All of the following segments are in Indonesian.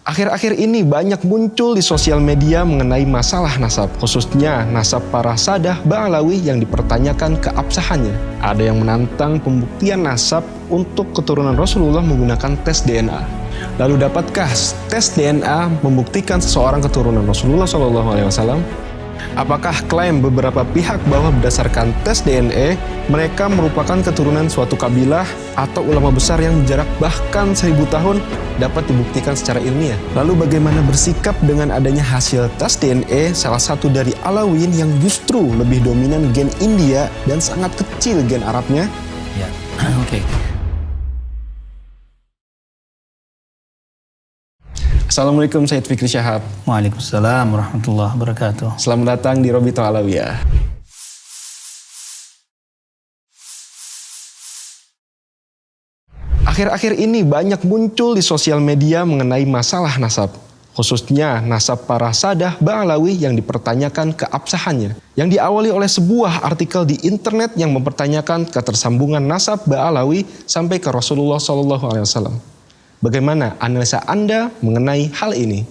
Akhir-akhir ini banyak muncul di sosial media mengenai masalah nasab, khususnya nasab para Sadah Ba'alawi yang dipertanyakan keabsahannya. Ada yang menantang pembuktian nasab untuk keturunan Rasulullah menggunakan tes DNA. Lalu dapatkah tes DNA membuktikan seseorang keturunan Rasulullah SAW? Apakah klaim beberapa pihak bahwa berdasarkan tes DNA mereka merupakan keturunan suatu kabilah atau ulama besar yang jarak bahkan 1000 tahun dapat dibuktikan secara ilmiah? Lalu bagaimana bersikap dengan adanya hasil tes DNA salah satu dari Alawiyyin yang justru lebih dominan gen India dan sangat kecil gen Arabnya? Ya, oke. Assalamualaikum Sayyid Fikri Syahab. Waalaikumsalam warahmatullahi wabarakatuh. Selamat datang di Robito Alawiyah. Akhir-akhir ini banyak muncul di sosial media mengenai masalah nasab, khususnya nasab para Sadah Ba'alawi yang dipertanyakan keabsahannya, yang diawali oleh sebuah artikel di internet yang mempertanyakan ketersambungan nasab Ba'alawi sampai ke Rasulullah SAW. Bagaimana analisa Anda mengenai hal ini?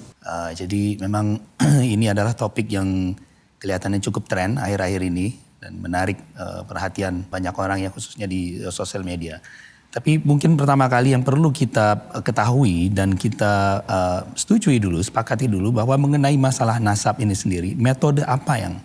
Jadi memang ini adalah topik yang kelihatannya cukup tren akhir-akhir ini dan menarik perhatian banyak orang ya, khususnya di sosial media. Tapi mungkin pertama kali yang perlu kita ketahui dan kita setujui dulu, sepakati dulu bahwa mengenai masalah nasab ini sendiri, metode apa yang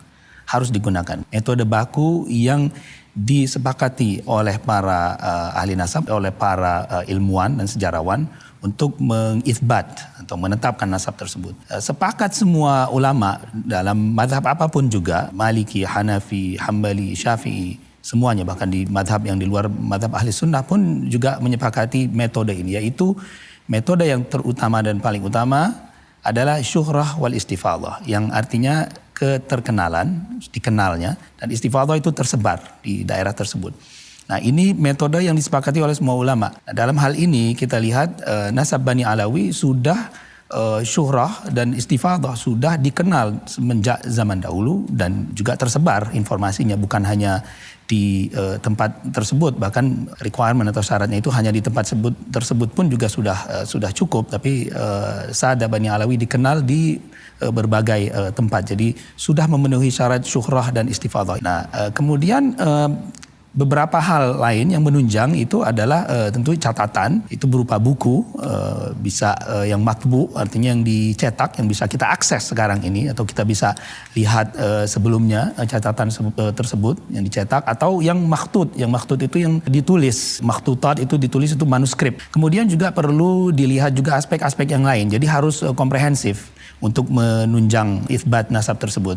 harus digunakan? Metode baku yang disepakati oleh para ahli nasab, oleh para ilmuwan dan sejarawan untuk mengithbat atau menetapkan nasab tersebut. Sepakat semua ulama dalam mazhab apapun juga, Maliki, Hanafi, Hambali, Syafi'i, semuanya bahkan di mazhab yang di luar mazhab ahli sunnah pun juga menyepakati metode ini, yaitu metode yang terutama dan paling utama adalah syuhrah wal istifadah, yang artinya keterkenalan, dikenalnya, dan istifadah itu tersebar di daerah tersebut. Nah, ini metode yang disepakati oleh semua ulama. Nah, dalam hal ini kita lihat nasab Bani Alawi sudah syuhrah dan istifadah sudah dikenal semenjak zaman dahulu dan juga tersebar informasinya, bukan hanya di tempat tersebut, bahkan requirement atau syaratnya itu hanya di tempat tersebut pun juga sudah cukup, tapi Sadah Bani Alawi dikenal di berbagai tempat, jadi sudah memenuhi syarat syuhrah dan istifadah. Nah, kemudian beberapa hal lain yang menunjang itu adalah tentu catatan, itu berupa buku, bisa yang matbu, artinya yang dicetak, yang bisa kita akses sekarang ini, atau kita bisa lihat sebelumnya catatan tersebut yang dicetak, atau yang makhtut. Yang makhtut itu yang ditulis, makhtutat itu ditulis, itu manuskrip. Kemudian juga perlu dilihat juga aspek-aspek yang lain, jadi harus komprehensif untuk menunjang itsbat nasab tersebut.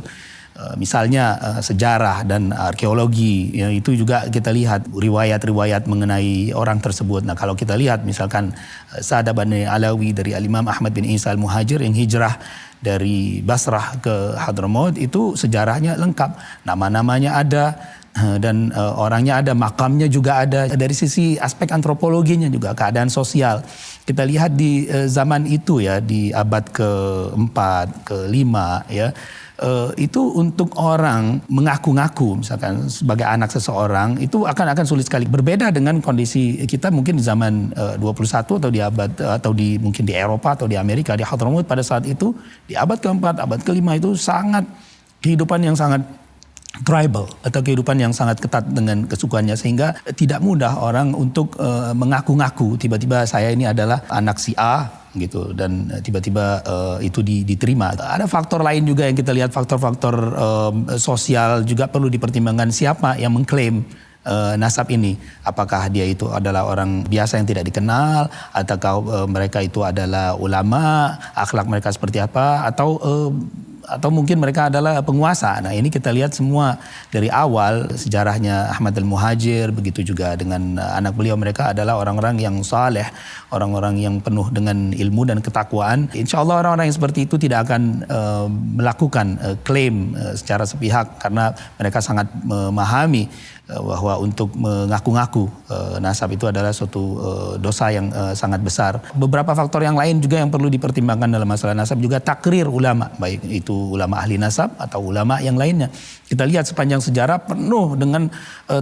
Misalnya sejarah dan arkeologi, ya, itu juga kita lihat riwayat-riwayat mengenai orang tersebut. Nah, kalau kita lihat misalkan Sadah Bani Alawi dari Al-Imam Ahmad bin Isa Al-Muhajir yang hijrah dari Basrah ke Hadramaut, itu sejarahnya lengkap, nama-namanya ada dan orangnya ada, makamnya juga ada. Dari sisi aspek antropologinya juga, keadaan sosial, kita lihat di zaman itu ya, di abad ke-4, ke-5 ya, itu untuk orang mengaku-ngaku misalkan sebagai anak seseorang itu akan sulit sekali. Berbeda dengan kondisi kita mungkin di zaman 21 atau di abad atau mungkin di Eropa atau di Amerika, di Hadramaut pada saat itu di abad ke-4, abad ke-5 itu sangat kehidupan yang sangat tribal atau kehidupan yang sangat ketat dengan kesukuannya, sehingga tidak mudah orang untuk mengaku-ngaku tiba-tiba saya ini adalah anak si A gitu, dan tiba-tiba itu diterima. Ada faktor lain juga yang kita lihat, faktor-faktor sosial juga perlu dipertimbangkan, siapa yang mengklaim nasab ini. Apakah dia itu adalah orang biasa yang tidak dikenal, ataukah mereka itu adalah ulama, akhlak mereka seperti apa, atau mungkin mereka adalah penguasa. Nah, ini kita lihat semua dari awal sejarahnya Ahmad Al-Muhajir, begitu juga dengan anak beliau, mereka adalah orang-orang yang saleh, orang-orang yang penuh dengan ilmu dan ketakwaan. Insya Allah orang-orang yang seperti itu tidak akan melakukan klaim secara sepihak, karena mereka sangat memahami bahwa untuk mengaku-ngaku nasab itu adalah suatu dosa yang sangat besar. Beberapa faktor yang lain juga yang perlu dipertimbangkan dalam masalah nasab juga takrir ulama, baik itu itu ulama ahli nasab atau ulama yang lainnya. Kita lihat sepanjang sejarah penuh dengan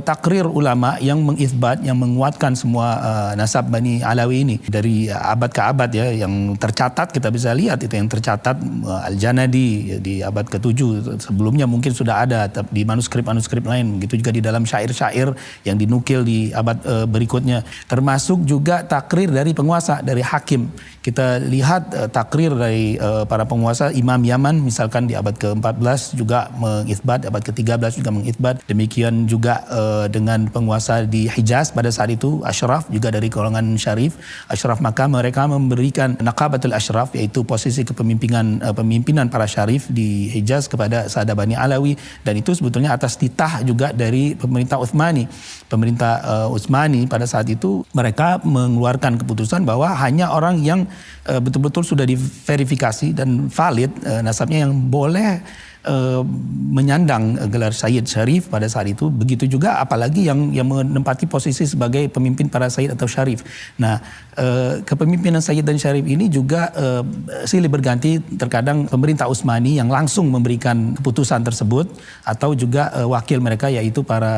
takrir ulama yang mengisbat, yang menguatkan semua nasab Bani Alawi ini. Dari abad ke abad ya, yang tercatat kita bisa lihat itu yang tercatat Al-Janadi di abad ke-7. Sebelumnya mungkin sudah ada di manuskrip-manuskrip lain. Begitu juga di dalam syair-syair yang dinukil di abad berikutnya. Termasuk juga takrir dari penguasa, dari hakim. Kita lihat takrir dari para penguasa Imam Yaman misalkan di abad ke-14 juga mengisbat, abad ke-13 juga mengisbat. Demikian juga dengan penguasa di Hijaz pada saat itu Ashraf juga dari golongan Syarif. Ashraf Makkah mereka memberikan Naqabatul Ashraf yaitu posisi pemimpinan para Syarif di Hijaz kepada Sadah Bani Alawi, dan itu sebetulnya atas titah juga dari pemerintah Utsmani. Pemerintah Utsmani pada saat itu mereka mengeluarkan keputusan bahwa hanya orang yang betul-betul sudah diverifikasi dan valid nasabnya yang boleh menyandang gelar Sayyid Syarif pada saat itu. Begitu juga apalagi yang menempati posisi sebagai pemimpin para Sayyid atau Syarif. Nah, kepemimpinan Sayyid dan Syarif ini juga silih berganti. Terkadang pemerintah Utsmani yang langsung memberikan keputusan tersebut, atau juga wakil mereka yaitu para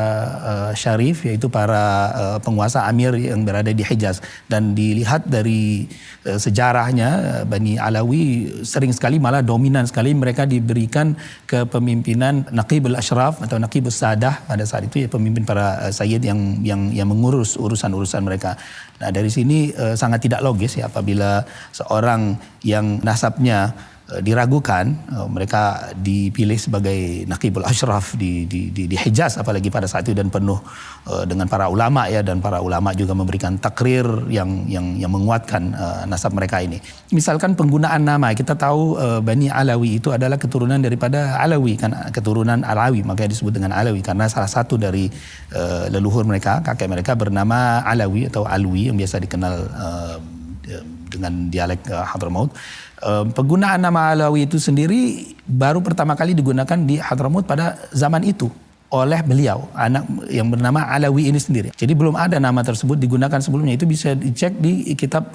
Syarif, yaitu para penguasa Amir yang berada di Hijaz. Dan dilihat dari sejarahnya Bani Alawi sering sekali, malah dominan sekali mereka diberikan kepemimpinan Naqibul Ashraf atau Naqibus Sadah pada saat itu, ya pemimpin para sayyid yang mengurus urusan-urusan mereka. Nah, dari sini sangat tidak logis ya apabila seorang yang nasabnya diragukan mereka dipilih sebagai Naqibul Ashraf di Hijaz, apalagi pada saat itu, dan penuh dengan para ulama ya, dan para ulama juga memberikan takrir yang menguatkan nasab mereka ini. Misalkan penggunaan nama, kita tahu Bani Alawi itu adalah keturunan daripada Alawi, kan keturunan Alawi, makanya disebut dengan Alawi karena salah satu dari leluhur mereka, kakek mereka bernama Alawi atau Alwi yang biasa dikenal dengan dialek Hadramaut. Penggunaan nama Alawi itu sendiri baru pertama kali digunakan di Hadramaut pada zaman itu oleh beliau, anak yang bernama Alawi ini sendiri. Jadi belum ada nama tersebut digunakan sebelumnya. Itu bisa dicek di kitab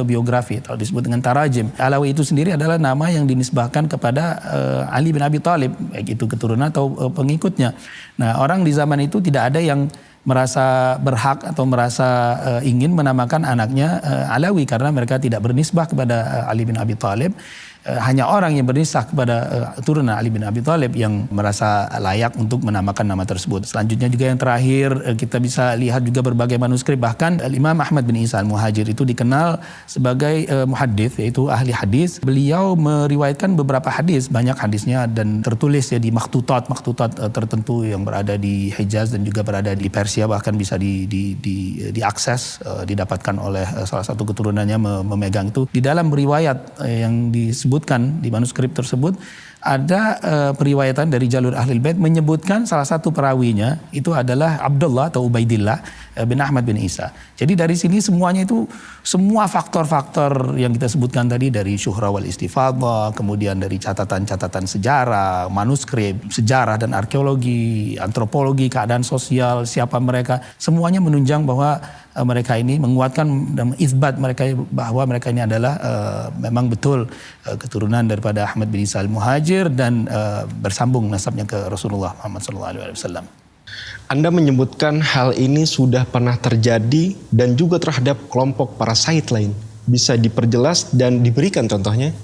biografi atau disebut dengan tarajim. Alawi itu sendiri adalah nama yang dinisbahkan kepada Ali bin Abi Thalib, baik itu keturunan atau pengikutnya. Nah, orang di zaman itu tidak ada yang merasa berhak atau merasa ingin menamakan anaknya Alawi karena mereka tidak bernisbah kepada Ali bin Abi Thalib. Hanya orang yang bernisbah kepada turunan Ali bin Abi Thalib yang merasa layak untuk menamakan nama tersebut. Selanjutnya juga yang terakhir, kita bisa lihat juga berbagai manuskrip, bahkan Imam Ahmad bin Isa Al-Muhajir itu dikenal sebagai muhaddits, yaitu ahli hadis. Beliau meriwayatkan beberapa hadis, banyak hadisnya, dan tertulis ya di makhtutat tertentu yang berada di Hijaz dan juga berada di Persia, bahkan bisa diakses, didapatkan oleh salah satu keturunannya memegang itu. Di dalam riwayat yang disebutkan di manuskrip tersebut ada periwayatan dari jalur Ahlul Bait menyebutkan salah satu perawinya itu adalah Abdullah atau Ubaidillah bin Ahmad bin Isa. Jadi dari sini semuanya itu, semua faktor-faktor yang kita sebutkan tadi, dari syuhra wal istifadhah, kemudian dari catatan-catatan sejarah, manuskrip, sejarah dan arkeologi, antropologi, keadaan sosial, siapa mereka, semuanya menunjang bahwa mereka ini menguatkan dan isbat mereka bahwa mereka ini adalah memang betul keturunan daripada Ahmad bin Isa Al-Muhajir dan bersambung nasabnya ke Rasulullah Muhammad SAW. Anda menyebutkan hal ini sudah pernah terjadi dan juga terhadap kelompok para sayyid lain. Bisa diperjelas dan diberikan contohnya?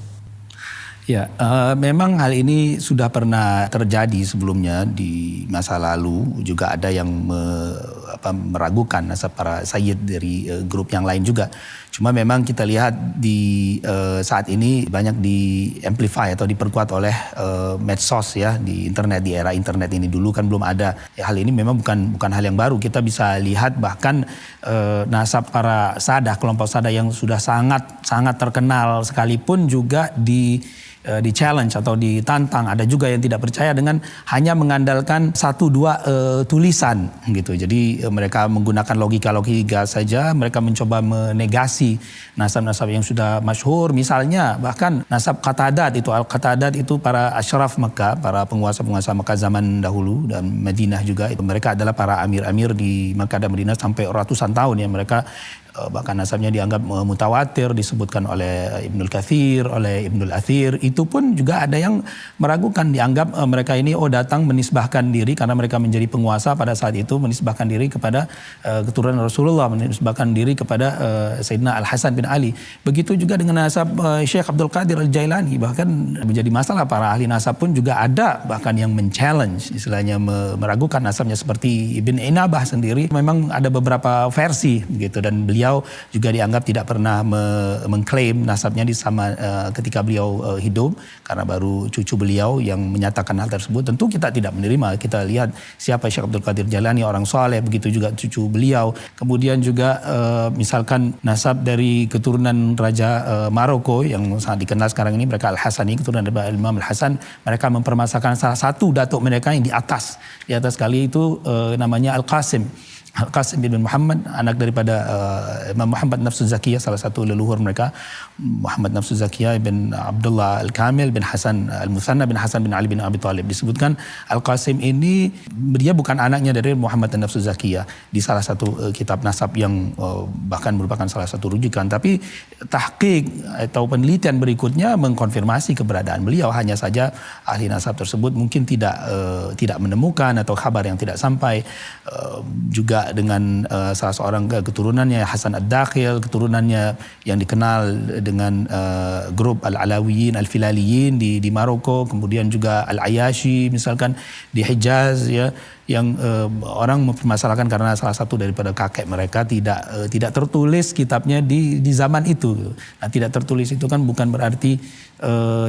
Ya, memang hal ini sudah pernah terjadi sebelumnya di masa lalu. Juga ada yang meragukan nasab para sayyid dari grup yang lain juga. Cuma memang kita lihat di saat ini banyak di-amplify atau diperkuat oleh medsos ya, di internet, di era internet ini. Dulu kan belum ada. Ya, hal ini memang bukan hal yang baru. Kita bisa lihat bahkan nasab para sadah, kelompok sadah yang sudah sangat terkenal sekalipun juga di challenge atau ditantang. Ada juga yang tidak percaya dengan hanya mengandalkan 1-2 tulisan gitu. Jadi mereka menggunakan logika saja. Mereka mencoba menegasi nasab-nasab yang sudah masyhur. Misalnya bahkan nasab Qatadat itu, Al-Qatadat itu para asyraf Makkah, para penguasa-penguasa Makkah zaman dahulu dan Madinah juga. Mereka adalah para amir-amir di Makkah dan Madinah sampai ratusan tahun ya. Mereka bahkan nasabnya dianggap mutawatir, disebutkan oleh Ibnul Katsir, oleh Ibnul Athir. Itu pun juga ada yang meragukan, dianggap mereka ini datang menisbahkan diri karena mereka menjadi penguasa pada saat itu, menisbahkan diri kepada keturunan Rasulullah, menisbahkan diri kepada Sayyidina Al-Hasan bin Ali. Begitu juga dengan nasab Syekh Abdul Qadir Al-Jailani, bahkan menjadi masalah para ahli nasab pun juga ada bahkan yang men-challenge, istilahnya meragukan nasabnya, seperti Ibn Inabah sendiri. Memang ada beberapa versi gitu, dan beliau juga dianggap tidak pernah mengklaim nasabnya ketika beliau hidup, karena baru cucu beliau yang menyatakan hal tersebut. Tentu kita tidak menerima. Kita lihat siapa Syekh Abdul Qadir Jailani, orang soleh, begitu juga cucu beliau. Kemudian juga misalkan nasab dari keturunan Raja Maroko yang sangat dikenal sekarang ini, mereka Al-Hasani, keturunan dari Imam Al-Hasan. Mereka mempermasalahkan salah satu datuk mereka yang di atas sekali itu namanya Al-Qasim bin Muhammad, anak daripada Imam Muhammad Nafsu Zakiyah, salah satu leluhur mereka, Muhammad Nafsu Zakiyah bin Abdullah Al-Kamil bin Hasan Al-Muthanna bin Hasan bin Ali bin Abi Thalib. Disebutkan Al-Qasim ini dia bukan anaknya dari Muhammad Nafsu Zakiyah di salah satu kitab nasab yang bahkan merupakan salah satu rujukan. Tapi tahqiq atau penelitian berikutnya mengkonfirmasi keberadaan beliau. Hanya saja ahli nasab tersebut mungkin tidak menemukan, atau kabar yang tidak sampai. Juga dengan salah seorang keturunannya Hasan Ad-Dakhil, keturunannya yang dikenal dengan grup Al-Alawiyin, Al-Filaliyin di Maroko, kemudian juga Al-Ayashi misalkan di Hijaz, ya, yang orang mempermasalahkan karena salah satu daripada kakek mereka tidak tertulis kitabnya di zaman itu. Nah, tidak tertulis itu kan bukan berarti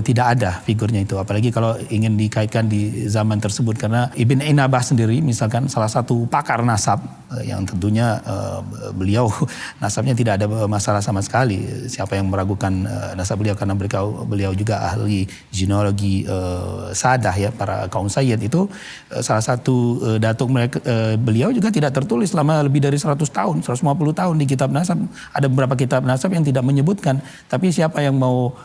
tidak ada figurnya itu, apalagi kalau ingin dikaitkan di zaman tersebut, karena Ibn Inabah sendiri misalkan salah satu pakar nasab yang tentunya beliau nasabnya tidak ada masalah sama sekali. Siapa yang meragukan nasab beliau, karena beliau juga ahli genealogi Sadah, ya, para kaum Sayyid itu. Salah satu datuk mereka, beliau juga tidak tertulis selama lebih dari 100 tahun, 150 tahun di kitab nasab. Ada beberapa kitab nasab yang tidak menyebutkan, tapi siapa yang mau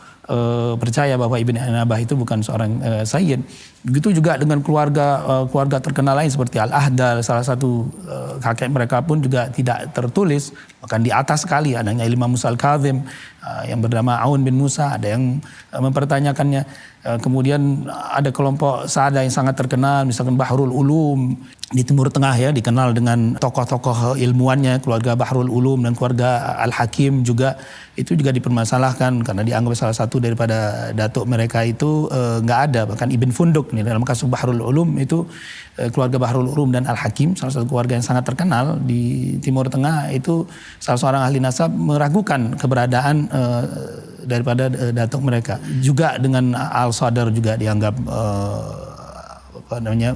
percaya bahwa Ibn Inabah itu bukan seorang Sayyid. Begitu juga dengan keluarga terkenal lain seperti Al-Ahdal, salah satu kakek mereka pun juga tidak tertulis. Bahkan di atas sekali anaknya Imam Musa Al-Kazim yang bernama Aun bin Musa, ada yang mempertanyakannya. Kemudian ada kelompok Sada yang sangat terkenal, misalkan Bahrul Ulum di Timur Tengah, ya, dikenal dengan tokoh-tokoh ilmuannya, keluarga Bahrul Ulum dan keluarga Al-Hakim juga. Itu juga dipermasalahkan karena dianggap salah satu daripada datuk mereka itu nggak ada. Bahkan Ibn Funduk nih, dalam kasus Bahrul Ulum itu keluarga Bahrul Ulum dan Al-Hakim, salah satu keluarga yang sangat terkenal di Timur Tengah, itu salah seorang ahli nasab meragukan keberadaan daripada datuk mereka. Juga dengan Al-Sadar juga dianggap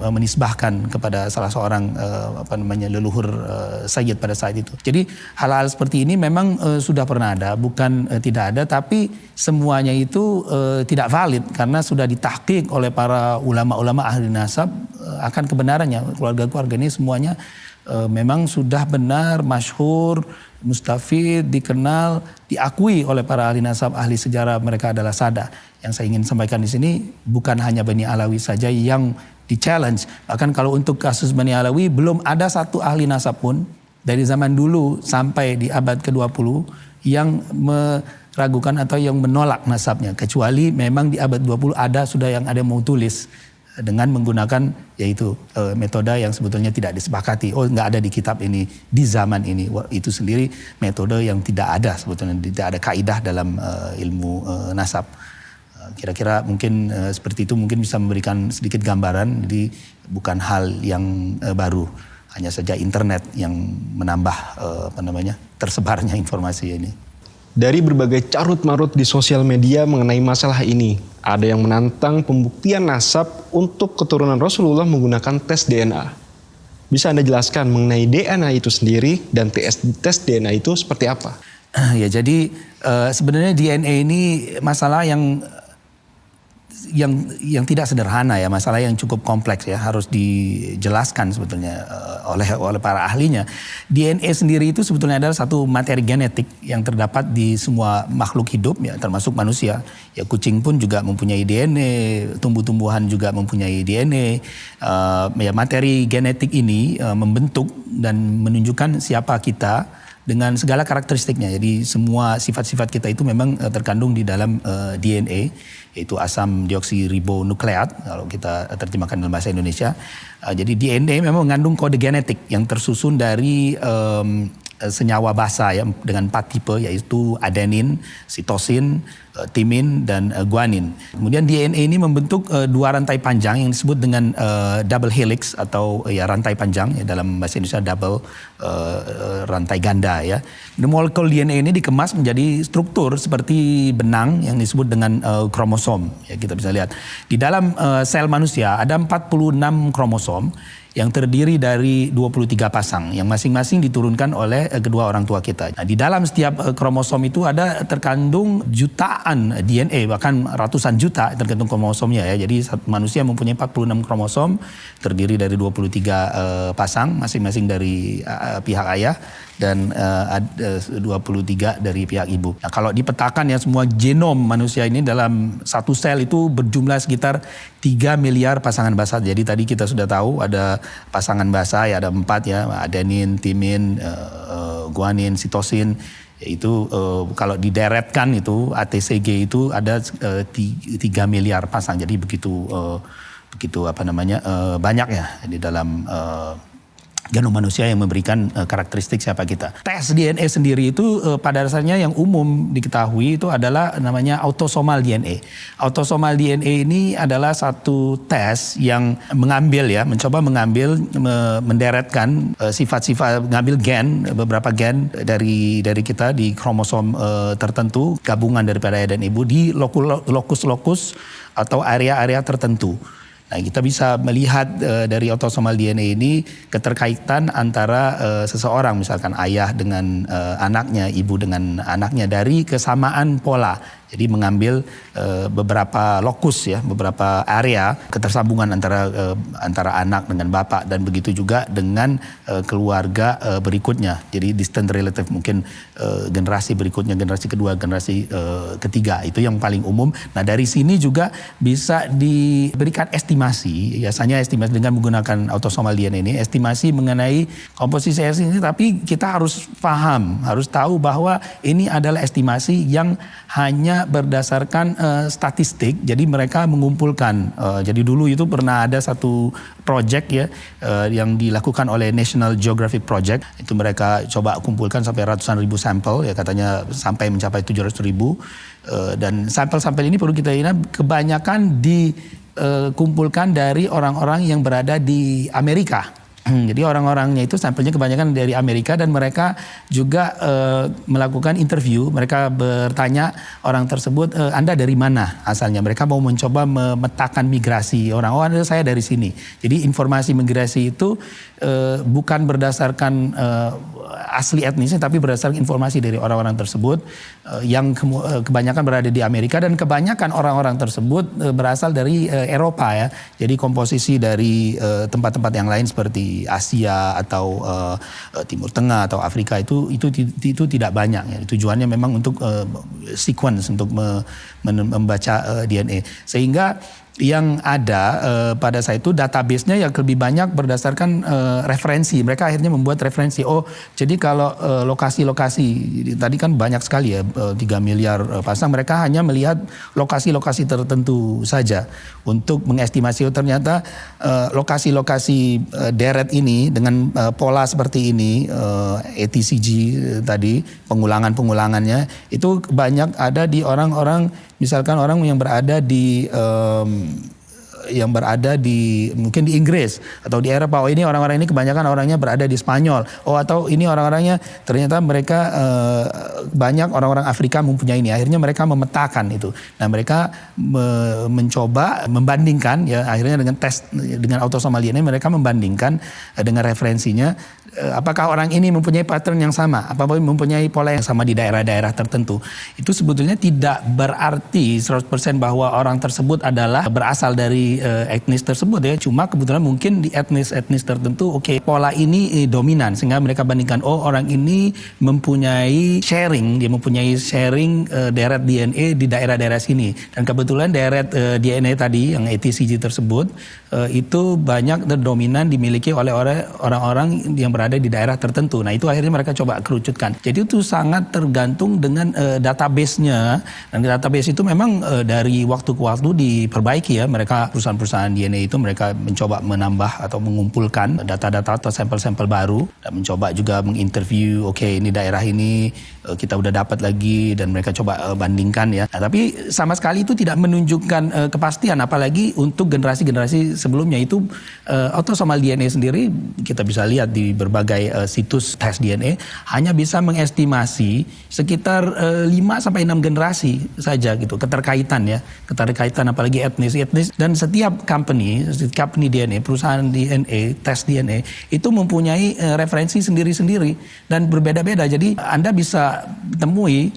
menisbahkan kepada salah seorang leluhur Sayyid pada saat itu. Jadi hal-hal seperti ini memang sudah pernah ada, bukan tidak ada, tapi semuanya itu tidak valid karena sudah ditahqiq oleh para ulama-ulama ahli nasab akan kebenarannya. Keluarga-keluarga ini semuanya memang sudah benar, masyhur, mustafid, dikenal, diakui oleh para ahli nasab, ahli sejarah, mereka adalah Sada. Yang saya ingin sampaikan di sini bukan hanya Bani Alawi saja yang di-challenge. Bahkan kalau untuk kasus Bani Alawi belum ada satu ahli nasab pun dari zaman dulu sampai di abad ke-20 yang meragukan atau yang menolak nasabnya. Kecuali memang di abad 20 ada yang mau tulis dengan menggunakan yaitu metode yang sebetulnya tidak disepakati. Oh, nggak ada di kitab ini di zaman ini. Itu sendiri metode yang tidak ada sebetulnya, tidak ada kaidah dalam ilmu nasab. Kira-kira mungkin seperti itu mungkin bisa memberikan sedikit gambaran. Jadi bukan hal yang baru, hanya saja internet yang menambah tersebarnya informasi ini. Dari berbagai carut-marut di sosial media mengenai masalah ini, ada yang menantang pembuktian nasab untuk keturunan Rasulullah menggunakan tes DNA. Bisa Anda jelaskan mengenai DNA itu sendiri dan tes DNA itu seperti apa? Ya, jadi sebenarnya DNA ini masalah yang tidak sederhana, ya, masalah yang cukup kompleks, ya, harus dijelaskan sebetulnya oleh para ahlinya. DNA sendiri itu sebetulnya adalah satu materi genetik yang terdapat di semua makhluk hidup, ya, termasuk manusia. Ya, kucing pun juga mempunyai DNA, tumbuh-tumbuhan juga mempunyai DNA. Ya, materi genetik ini membentuk dan menunjukkan siapa kita dengan segala karakteristiknya. Jadi semua sifat-sifat kita itu memang terkandung di dalam DNA, yaitu asam deoksiribonukleat kalau kita terjemahkan dalam bahasa Indonesia. Jadi DNA memang mengandung kode genetik yang tersusun dari senyawa basa ya, dengan 4 tipe, yaitu adenin, sitosin, timin, dan guanin. Kemudian DNA ini membentuk 2 rantai panjang yang disebut dengan double helix atau ya rantai panjang, ya, dalam bahasa Indonesia double rantai ganda ya. Molekul DNA ini dikemas menjadi struktur seperti benang yang disebut dengan kromosom. Ya, kita bisa lihat di dalam sel manusia ada 46 kromosom yang terdiri dari 23 pasang yang masing-masing diturunkan oleh kedua orang tua kita. Nah, di dalam setiap kromosom itu ada terkandung jutaan DNA, bahkan ratusan juta tergantung kromosomnya ya. Jadi manusia mempunyai 46 kromosom terdiri dari 23 pasang masing-masing dari pihak ayah dan 23 dari pihak ibu. Nah, kalau dipetakan ya semua genom manusia ini dalam satu sel itu berjumlah sekitar 3 miliar pasangan basa. Jadi tadi kita sudah tahu ada pasangan basa ya, ada 4 ya, adenin, timin, guanin, sitosin. Yaitu kalau dideretkan itu ATCG itu ada 3 miliar pasang. Jadi begitu banyak ya di dalam genom manusia yang memberikan karakteristik siapa kita. Tes DNA sendiri itu pada dasarnya yang umum diketahui itu adalah namanya autosomal DNA. Autosomal DNA ini adalah satu tes yang mencoba mengambil, menderetkan sifat-sifat, mengambil gen, beberapa gen dari kita di kromosom tertentu, gabungan daripada ayah dan ibu di lokus-lokus atau area-area tertentu. Nah, kita bisa melihat dari autosomal DNA ini keterkaitan antara seseorang, misalkan ayah dengan anaknya, ibu dengan anaknya dari kesamaan pola. Jadi mengambil beberapa lokus ya, beberapa area ketersambungan antara anak dengan bapak, dan begitu juga dengan keluarga berikutnya. Jadi distant relative, mungkin generasi berikutnya, generasi kedua, generasi ketiga, itu yang paling umum. Nah, dari sini juga bisa diberikan estimasi, biasanya estimasi dengan menggunakan autosomal DNA ini, estimasi mengenai komposisi ini, tapi kita harus paham, harus tahu bahwa ini adalah estimasi yang hanya berdasarkan statistik. Jadi mereka mengumpulkan. Jadi dulu itu pernah ada satu project ya yang dilakukan oleh National Geographic Project. Itu mereka coba kumpulkan sampai ratusan ribu sampel ya, katanya sampai mencapai 700 ribu. Dan sampel-sampel ini perlu kita ingat kebanyakan dikumpulkan dari orang-orang yang berada di Amerika. Jadi orang-orangnya itu sampelnya kebanyakan dari Amerika, dan mereka juga melakukan interview. Mereka bertanya orang tersebut, Anda dari mana asalnya? Mereka mau mencoba memetakan migrasi orang. Oh, saya dari sini. Jadi informasi migrasi itu bukan berdasarkan asli etnisnya, tapi berdasarkan informasi dari orang-orang tersebut yang kebanyakan berada di Amerika, dan kebanyakan orang-orang tersebut berasal dari Eropa ya. Jadi komposisi dari tempat-tempat yang lain seperti Asia atau Timur Tengah atau Afrika itu tidak banyak ya. Tujuannya memang untuk sequence, untuk membaca DNA, sehingga yang ada pada saat itu database-nya yang lebih banyak berdasarkan referensi. Mereka akhirnya membuat referensi. Oh, jadi kalau lokasi-lokasi tadi kan banyak sekali ya, 3 miliar pasang. Mereka hanya melihat lokasi-lokasi tertentu saja untuk mengestimasi. Oh, ternyata lokasi-lokasi deret ini dengan pola seperti ini, ATCG tadi, pengulangannya itu banyak ada di orang-orang, misalkan orang yang berada di mungkin di Inggris atau di Eropa. Oh, ini orang-orang ini kebanyakan orangnya berada di Spanyol. Oh, atau ini orang-orangnya ternyata mereka banyak orang-orang Afrika mempunyai ini. Akhirnya mereka memetakan itu. Nah, mereka mencoba membandingkan ya, akhirnya dengan tes dengan autosomal DNA mereka membandingkan dengan referensinya. Apakah orang ini mempunyai pattern yang sama? Apakah mempunyai pola yang sama di daerah-daerah tertentu? Itu sebetulnya tidak berarti 100% bahwa orang tersebut adalah berasal dari etnis tersebut ya. Cuma kebetulan mungkin di etnis tertentu pola ini dominan sehingga mereka bandingkan orang ini mempunyai sharing deret DNA di daerah-daerah sini. Dan kebetulan deret DNA tadi yang ATCG tersebut itu banyak dan dominan dimiliki oleh orang-orang yang berada di daerah tertentu. Nah, itu akhirnya mereka coba kerucutkan. Jadi itu sangat tergantung dengan database-nya. Dan database itu memang dari waktu ke waktu diperbaiki ya. Mereka perusahaan-perusahaan DNA itu mereka mencoba menambah atau mengumpulkan data-data atau sampel-sampel baru dan mencoba juga menginterview ini daerah ini kita udah dapat lagi dan mereka coba bandingkan ya. Nah, tapi sama sekali itu tidak menunjukkan kepastian, apalagi untuk generasi-generasi sebelumnya itu autosomal DNA sendiri kita bisa lihat di berbagai situs tes DNA hanya bisa mengestimasi sekitar 5-6 generasi saja gitu keterkaitan apalagi etnis dan setiap company DNA, perusahaan DNA, tes DNA itu mempunyai referensi sendiri-sendiri dan berbeda-beda. Jadi Anda bisa temui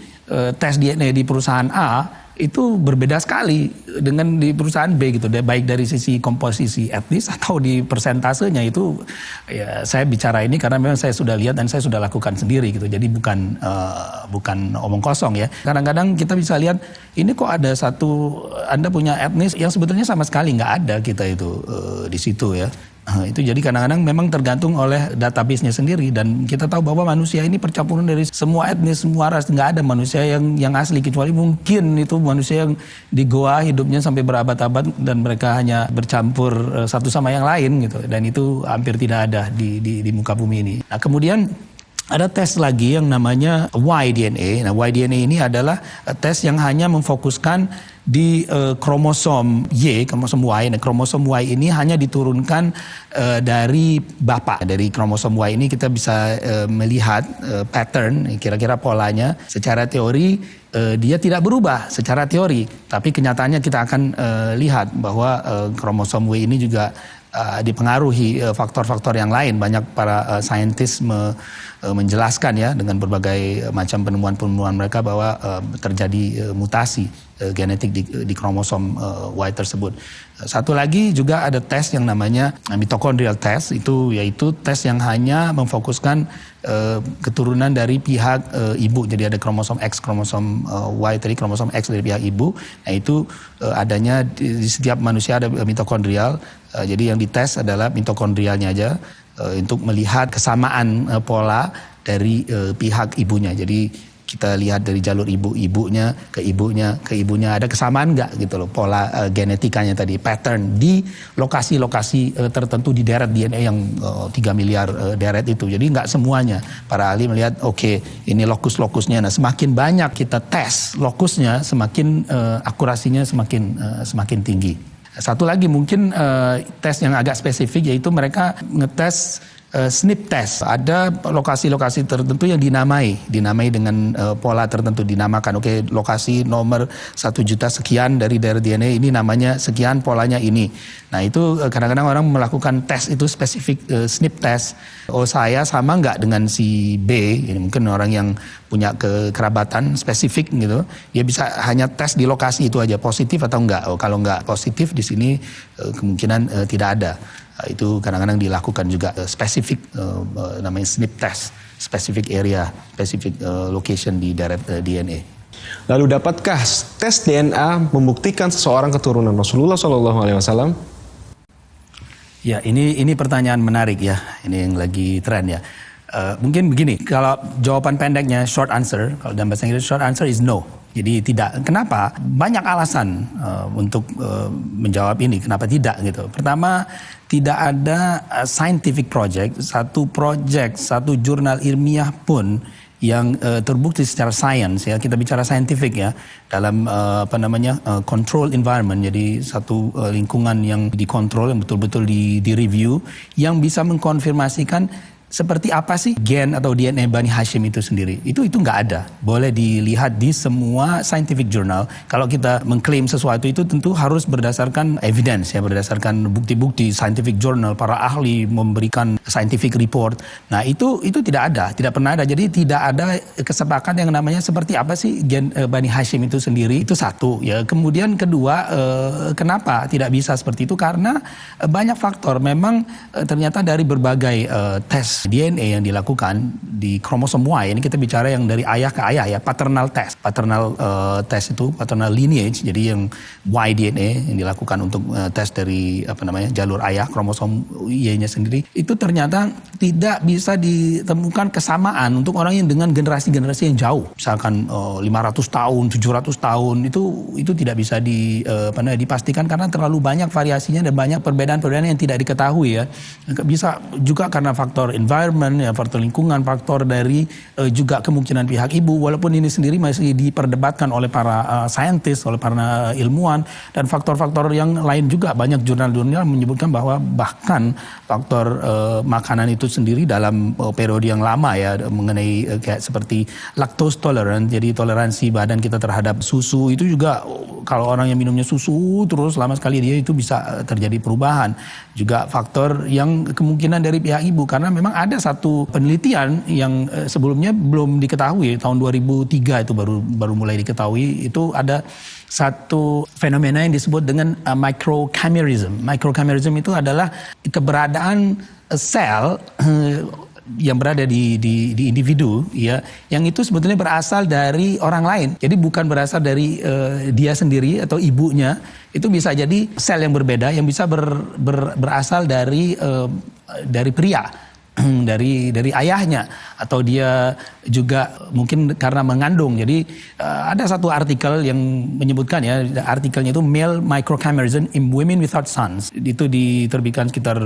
tes DNA di perusahaan A itu berbeda sekali dengan di perusahaan B gitu, baik dari sisi komposisi etnis atau di persentasenya itu ya saya bicara ini karena memang saya sudah lihat dan saya sudah lakukan sendiri gitu, jadi bukan omong kosong ya. Kadang-kadang kita bisa lihat ini kok ada Anda punya etnis yang sebetulnya sama sekali nggak ada kita itu di situ ya. Itu jadi kadang-kadang memang tergantung oleh database-nya sendiri dan kita tahu bahwa manusia ini percampuran dari semua etnis, semua ras, nggak ada manusia yang asli kecuali mungkin itu manusia yang di goa hidupnya sampai berabad-abad dan mereka hanya bercampur satu sama yang lain gitu dan itu hampir tidak ada di muka bumi ini. Nah, kemudian ada tes lagi yang namanya Y-DNA. Nah, Y-DNA ini adalah tes yang hanya memfokuskan di kromosom Y, kromosom Y. Nah, kromosom Y ini hanya diturunkan dari bapak. Dari kromosom Y ini kita bisa melihat pattern, kira-kira polanya. Secara teori dia tidak berubah secara teori, tapi kenyataannya kita akan lihat bahwa kromosom Y ini juga dipengaruhi faktor-faktor yang lain. Banyak para saintis menjelaskan ya dengan berbagai macam penemuan-penemuan mereka bahwa terjadi mutasi genetik di kromosom Y tersebut. Satu lagi juga ada tes yang namanya mitochondrial test, yaitu tes yang hanya memfokuskan keturunan dari pihak ibu. Jadi ada kromosom X, kromosom Y tadi, kromosom X dari pihak ibu. Nah, itu adanya di setiap manusia ada mitokondrial. Jadi yang dites adalah mitokondrialnya aja untuk melihat kesamaan pola dari pihak ibunya. Jadi kita lihat dari jalur ibunya ke ibunya ada kesamaan nggak gitu loh pola genetikanya tadi, pattern di lokasi-lokasi tertentu di deret DNA yang 3 miliar deret itu. Jadi nggak semuanya. Para ahli melihat ini lokus-lokusnya. Nah, semakin banyak kita tes lokusnya, semakin akurasinya semakin tinggi. Satu lagi mungkin tes yang agak spesifik yaitu mereka ngetes SNP test. Ada lokasi-lokasi tertentu yang dinamai dengan pola tertentu, dinamakan. Lokasi nomor 1 juta sekian dari daerah DNA ini namanya sekian, polanya ini. Nah, itu kadang-kadang orang melakukan tes itu spesifik SNP test. Saya sama nggak dengan si B? Ini mungkin orang yang punya kekerabatan spesifik gitu. Dia bisa hanya tes di lokasi itu aja, positif atau enggak. Kalau enggak positif di sini kemungkinan tidak ada. Itu kadang-kadang dilakukan juga spesifik namanya SNP test, specific area, specific location di deret DNA. Lalu dapatkah tes DNA membuktikan seseorang keturunan Rasulullah SAW? Ya, ini pertanyaan menarik ya. Ini yang lagi tren ya. Mungkin begini, kalau jawaban pendeknya short answer, kalau dalam bahasa Inggris short answer is no. Jadi tidak. Kenapa? Banyak alasan untuk menjawab ini. Kenapa tidak gitu? Pertama, tidak ada scientific project, satu jurnal ilmiah pun yang terbukti secara sains ya. Kita bicara scientific ya dalam control environment. Jadi satu lingkungan yang dikontrol, yang betul-betul di review, yang bisa mengkonfirmasikan seperti apa sih gen atau DNA Bani Hashim itu sendiri. Itu nggak ada. Boleh dilihat di semua scientific journal. Kalau kita mengklaim sesuatu itu tentu harus berdasarkan evidence ya, berdasarkan bukti-bukti scientific journal, para ahli memberikan scientific report. Nah, itu tidak ada, tidak pernah ada. Jadi tidak ada kesepakatan yang namanya seperti apa sih gen Bani Hashim itu sendiri. Itu satu ya. Kemudian kedua, kenapa tidak bisa seperti itu? Karena banyak faktor. Memang ternyata dari berbagai tes DNA yang dilakukan di kromosom Y, ini kita bicara yang dari ayah ke ayah ya, paternal test test itu paternal lineage, jadi yang Y DNA yang dilakukan untuk tes dari jalur ayah kromosom Y-nya sendiri, itu ternyata tidak bisa ditemukan kesamaan untuk orang yang dengan generasi-generasi yang jauh, misalkan 500 tahun, 700 tahun, itu tidak bisa dipastikan karena terlalu banyak variasinya dan banyak perbedaan-perbedaan yang tidak diketahui ya. Bisa juga karena faktor environment ya, faktor lingkungan, faktor dari juga kemungkinan pihak ibu, walaupun ini sendiri masih diperdebatkan oleh para saintis, oleh para ilmuwan, dan faktor-faktor yang lain juga. Banyak jurnal-jurnal menyebutkan bahwa bahkan faktor makanan itu sendiri dalam periode yang lama ya, mengenai kayak seperti lactose tolerant, jadi toleransi badan kita terhadap susu, itu juga kalau orang yang minumnya susu terus lama sekali dia itu bisa terjadi perubahan. Juga faktor yang kemungkinan dari pihak ibu, karena memang ada satu penelitian yang sebelumnya belum diketahui, tahun 2003 itu baru mulai diketahui. Itu ada satu fenomena yang disebut dengan microchimerism. Microchimerism itu adalah keberadaan sel yang berada di individu ya, yang itu sebetulnya berasal dari orang lain. Jadi bukan berasal dari dia sendiri atau ibunya. Itu bisa jadi sel yang berbeda yang bisa berasal dari pria, dari ayahnya, atau dia juga mungkin karena mengandung. Jadi ada satu artikel yang menyebutkan ya, artikelnya itu Male Microchimerism in Women Without Sons. Itu diterbitkan sekitar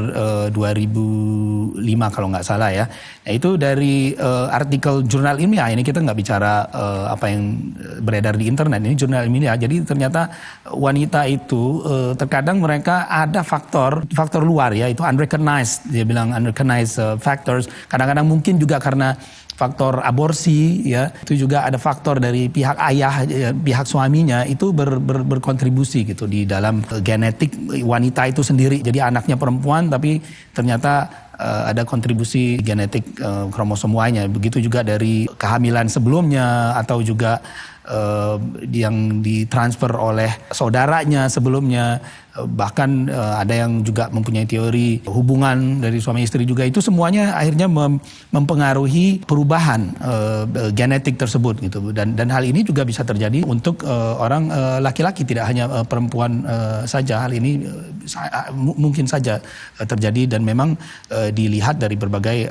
2005 kalau nggak salah ya. Nah, itu dari artikel jurnal ilmiah. Ini kita nggak bicara apa yang beredar di internet, ini jurnal ilmiah. Jadi ternyata wanita itu terkadang mereka ada faktor luar ya, itu unrecognized, dia bilang unrecognized factors. Kadang-kadang mungkin juga karena faktor aborsi ya, itu juga ada faktor dari pihak ayah, pihak suaminya itu berkontribusi gitu di dalam genetik wanita itu sendiri. Jadi anaknya perempuan tapi ternyata ada kontribusi genetik kromosom Y-nya. Begitu juga dari kehamilan sebelumnya, atau juga yang ditransfer oleh saudaranya sebelumnya. Bahkan ada yang juga mempunyai teori hubungan dari suami istri juga. Itu semuanya akhirnya mempengaruhi perubahan genetik tersebut gitu. Dan hal ini juga bisa terjadi untuk orang laki-laki, tidak hanya perempuan saja. Hal ini mungkin saja terjadi, dan memang dilihat dari berbagai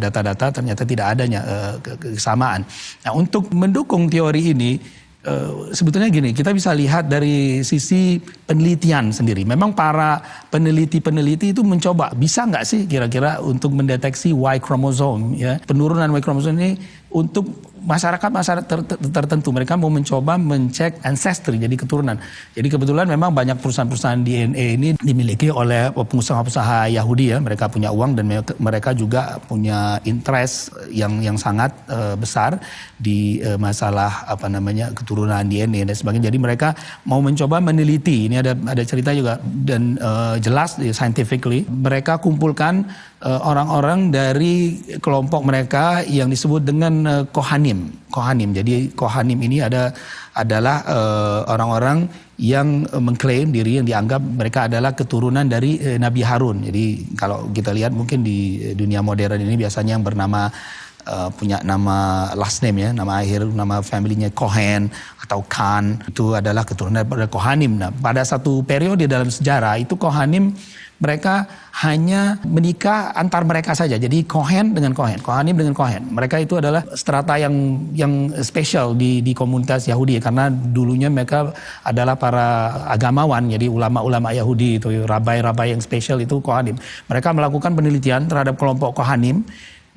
data-data ternyata tidak adanya kesamaan. Nah, untuk mendukung teori ini, sebetulnya gini, kita bisa lihat dari sisi penelitian sendiri. Memang para peneliti itu mencoba, bisa nggak sih kira-kira untuk mendeteksi Y chromosome ya, penurunan Y chromosome ini untuk masyarakat tertentu. Mereka mau mencoba mencek ancestry, jadi keturunan. Jadi kebetulan memang banyak perusahaan-perusahaan DNA ini dimiliki oleh pengusaha-pengusaha Yahudi ya. Mereka punya uang dan mereka juga punya interest yang sangat besar di masalah keturunan DNA dan sebagainya. Jadi mereka mau mencoba meneliti. Ini ada cerita juga, dan jelas scientifically mereka kumpulkan orang-orang dari kelompok mereka yang disebut dengan Kohanim. Jadi Kohanim ini adalah orang-orang yang mengklaim diri, yang dianggap mereka adalah keturunan dari Nabi Harun. Jadi kalau kita lihat mungkin di dunia modern ini biasanya yang bernama punya nama last name ya, nama akhir, nama family-nya Cohen atau Khan, itu adalah keturunan dari Kohanim. Nah, pada satu periode dalam sejarah itu Kohanim mereka hanya menikah antar mereka saja. Jadi Cohen dengan Cohen, Kohanim dengan Cohen. Mereka itu adalah strata yang spesial di komunitas Yahudi, karena dulunya mereka adalah para agamawan, jadi ulama-ulama Yahudi itu, rabai-rabai yang spesial itu Kohanim. Mereka melakukan penelitian terhadap kelompok Kohanim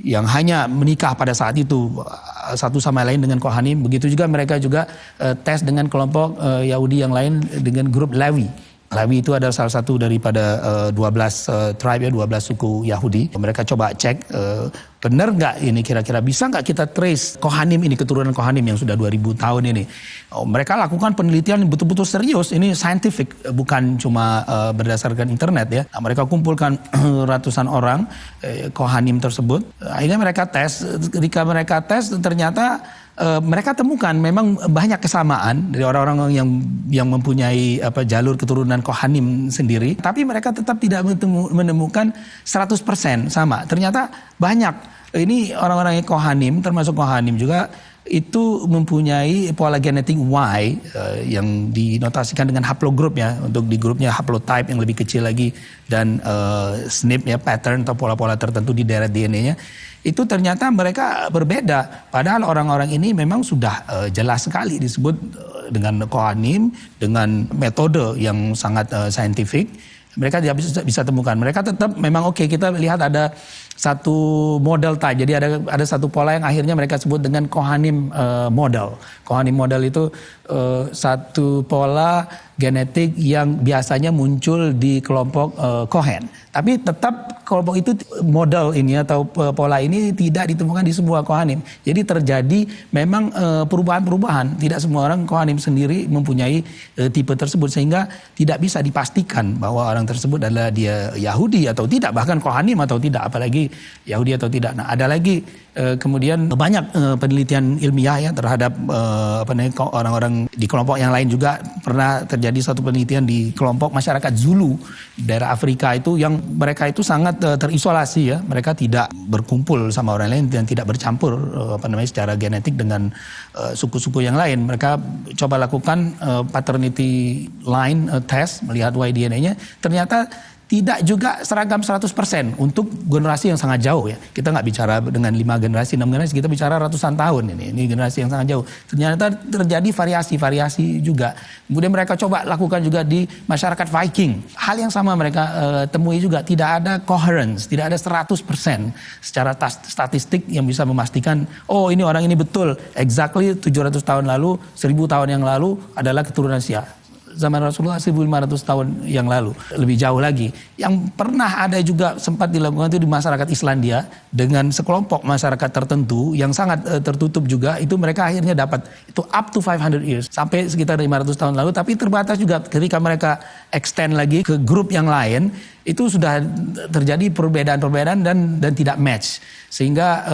yang hanya menikah pada saat itu satu sama lain dengan Kohanim. Begitu juga mereka juga tes dengan kelompok Yahudi yang lain dengan grup Lewi. Malawi itu adalah salah satu daripada 12 tribe, 12 suku Yahudi. Mereka coba cek benar nggak ini, kira-kira bisa nggak kita trace Kohanim ini, keturunan Kohanim yang sudah 2000 tahun ini. Mereka lakukan penelitian betul-betul serius, ini scientific, bukan cuma berdasarkan internet ya. Nah, mereka kumpulkan ratusan orang Kohanim tersebut. Akhirnya mereka tes, ketika mereka tes ternyata mereka temukan memang banyak kesamaan dari orang-orang yang mempunyai jalur keturunan Kohanim sendiri, tapi mereka tetap tidak menemukan 100% sama. Ternyata banyak ini orang-orang yang Kohanim, termasuk Kohanim juga itu mempunyai pola genetik Y yang dinotasikan dengan haplogroup ya, untuk di grupnya haplotype yang lebih kecil lagi, dan SNP ya, pattern atau pola-pola tertentu di daerah DNA-nya. Itu ternyata mereka berbeda. Padahal orang-orang ini memang sudah jelas sekali disebut dengan Kohanim, dengan metode yang sangat saintifik. Mereka tidak bisa temukan. Mereka tetap memang oke, kita lihat ada satu model type. Jadi ada satu pola yang akhirnya mereka sebut dengan Kohanim model. Kohanim model itu satu pola genetik yang biasanya muncul di kelompok Kohen. Tapi tetap kelompok itu model ini atau pola ini tidak ditemukan di semua Kohanim. Jadi terjadi memang perubahan-perubahan. Tidak semua orang Kohanim sendiri mempunyai tipe tersebut, sehingga tidak bisa dipastikan bahwa orang tersebut adalah dia Yahudi atau tidak, bahkan Kohanim atau tidak, apalagi Yahudi atau tidak. Nah, ada lagi kemudian banyak penelitian ilmiah ya terhadap orang-orang di kelompok yang lain juga. Pernah terjadi satu penelitian di kelompok masyarakat Zulu di daerah Afrika itu, yang mereka itu sangat terisolasi ya. Mereka tidak berkumpul sama orang lain dan tidak bercampur secara genetik dengan suku-suku yang lain. Mereka coba lakukan paternity line test, melihat YDNA-nya. Ternyata tidak juga seragam 100% untuk generasi yang sangat jauh ya. Kita nggak bicara dengan 5 generasi, 6 generasi, kita bicara ratusan tahun ini generasi yang sangat jauh. Ternyata terjadi variasi juga. Kemudian mereka coba lakukan juga di masyarakat Viking. Hal yang sama mereka temui juga, tidak ada coherence, tidak ada 100% secara statistik yang bisa memastikan, oh ini orang ini betul, exactly 700 tahun lalu, 1000 tahun yang lalu adalah keturunan Sia. Zaman Rasulullah 1500 tahun yang lalu, lebih jauh lagi. Yang pernah ada juga sempat dilakukan itu di masyarakat Islandia dengan sekelompok masyarakat tertentu yang sangat tertutup juga. Itu mereka akhirnya dapat itu up to 500 years, sampai sekitar 500 tahun lalu. Tapi terbatas juga ketika mereka extend lagi ke grup yang lain, itu sudah terjadi perbedaan-perbedaan dan tidak match. Sehingga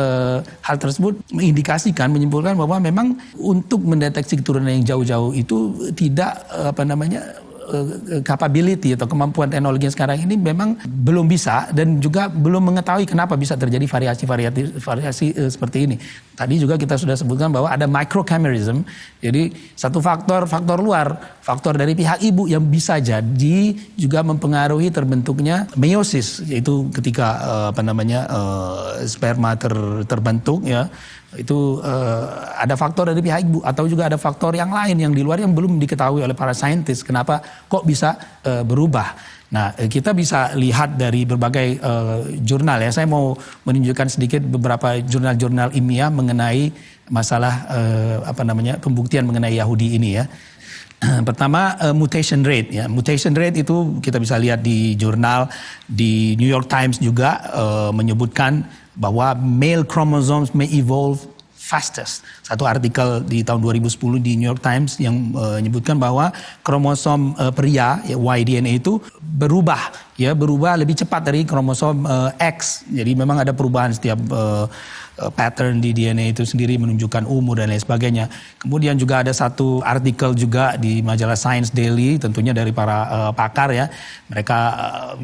hal tersebut mengindikasikan, menyimpulkan bahwa memang untuk mendeteksi keturunan yang jauh-jauh itu tidak capability atau kemampuan teknologi yang sekarang ini memang belum bisa, dan juga belum mengetahui kenapa bisa terjadi variasi seperti ini. Tadi juga kita sudah sebutkan bahwa ada microchimerism, jadi satu faktor luar, faktor dari pihak ibu yang bisa jadi juga mempengaruhi terbentuknya meiosis, yaitu ketika sperma terbentuk ya. Itu ada faktor dari pihak ibu, atau juga ada faktor yang lain yang di luar yang belum diketahui oleh para saintis kenapa kok bisa berubah. Nah, kita bisa lihat dari berbagai jurnal ya. Saya mau menunjukkan sedikit beberapa jurnal-jurnal ilmiah mengenai masalah pembuktian mengenai Yahudi ini ya. Pertama, mutation rate ya. Mutation rate itu kita bisa lihat di jurnal, di New York Times juga menyebutkan bahwa male chromosomes may evolve fastest. Satu artikel di tahun 2010 di New York Times yang menyebutkan bahwa kromosom pria ya, YDNA itu berubah lebih cepat dari kromosom X. Jadi memang ada perubahan setiap pattern di DNA itu sendiri, menunjukkan umur dan lain sebagainya. Kemudian juga ada satu artikel juga di majalah Science Daily, tentunya dari para pakar ya. Mereka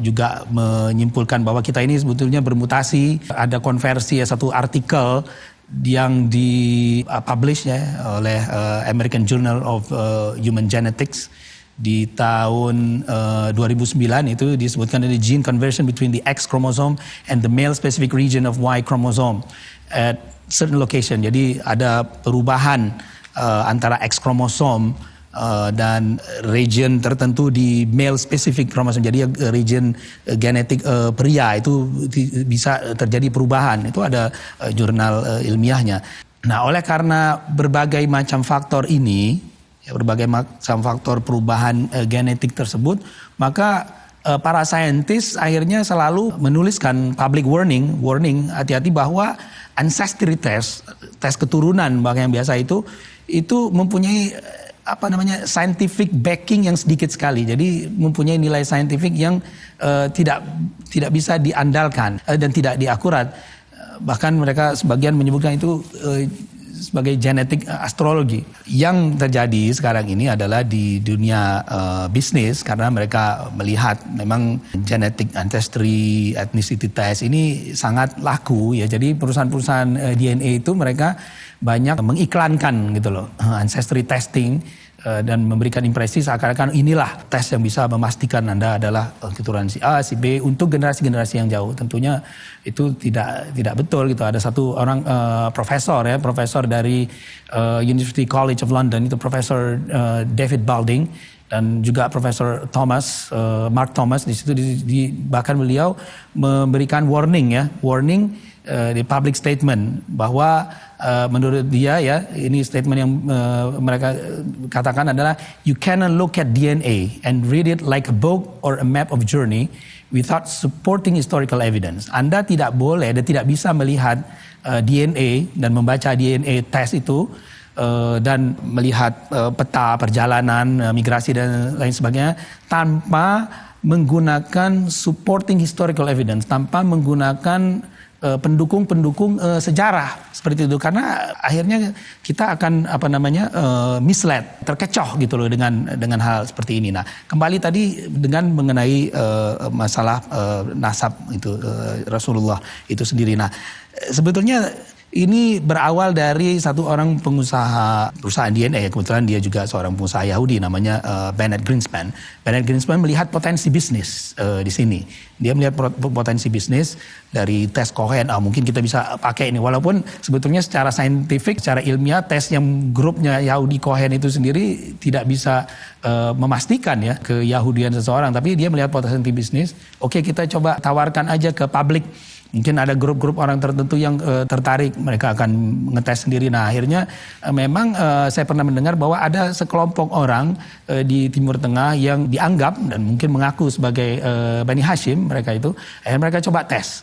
juga menyimpulkan bahwa kita ini sebetulnya bermutasi. Ada konversi ya, satu artikel yang di-publish ya oleh American Journal of Human Genetics di tahun 2009 itu disebutkan ada gene conversion between the X chromosome and the male specific region of Y chromosome at certain location. Jadi ada perubahan antara X chromosome dan region tertentu di male specific chromosome. Jadi region genetik pria itu bisa terjadi perubahan. Itu ada jurnal ilmiahnya. Nah, oleh karena berbagai macam faktor ini ya, berbagai macam faktor perubahan genetik tersebut, maka para saintis akhirnya selalu menuliskan public warning hati-hati bahwa ancestry test keturunan yang biasa itu mempunyai scientific backing yang sedikit sekali. Jadi mempunyai nilai saintifik yang tidak bisa diandalkan dan tidak diakurat. Bahkan mereka sebagian menyebutkan itu sebagai genetik astrologi. Yang terjadi sekarang ini adalah di dunia bisnis, karena mereka melihat memang genetic ancestry ethnicity test ini sangat laku ya. Jadi perusahaan-perusahaan DNA itu mereka banyak mengiklankan gitu loh ancestry testing dan memberikan impresi seakan-akan inilah tes yang bisa memastikan Anda adalah keturunan si A, si B untuk generasi-generasi yang jauh. Tentunya itu tidak betul gitu. Ada satu orang profesor dari University College of London, itu Profesor David Balding, dan juga Profesor Mark Thomas di situ bahkan beliau memberikan warning di public statement bahwa menurut dia ya, ini statement yang mereka katakan adalah you cannot look at DNA and read it like a book or a map of journey without supporting historical evidence. Anda tidak boleh dan tidak bisa melihat DNA dan membaca DNA test itu dan melihat peta perjalanan migrasi dan lain sebagainya tanpa menggunakan supporting historical evidence, tanpa menggunakan pendukung sejarah seperti itu, karena akhirnya kita akan misled, terkecoh gitu loh dengan hal seperti ini. Nah, kembali tadi dengan mengenai masalah nasab itu Rasulullah itu sendiri. Nah, sebetulnya ini berawal dari satu orang pengusaha perusahaan DNA, kebetulan dia juga seorang pengusaha Yahudi namanya Bennett Greenspan. Bennett Greenspan melihat potensi bisnis di sini. Dia melihat potensi bisnis dari tes Cohen. Mungkin kita bisa pakai ini, walaupun sebetulnya secara saintifik, secara ilmiah tes yang grupnya Yahudi Cohen itu sendiri tidak bisa memastikan ya keyahudian seseorang. Tapi dia melihat potensi bisnis. Oke, kita coba tawarkan aja ke publik. Mungkin ada grup-grup orang tertentu yang tertarik, mereka akan ngetes sendiri. Nah, akhirnya memang saya pernah mendengar bahwa ada sekelompok orang di Timur Tengah yang dianggap dan mungkin mengaku sebagai Bani Hashim, mereka coba tes.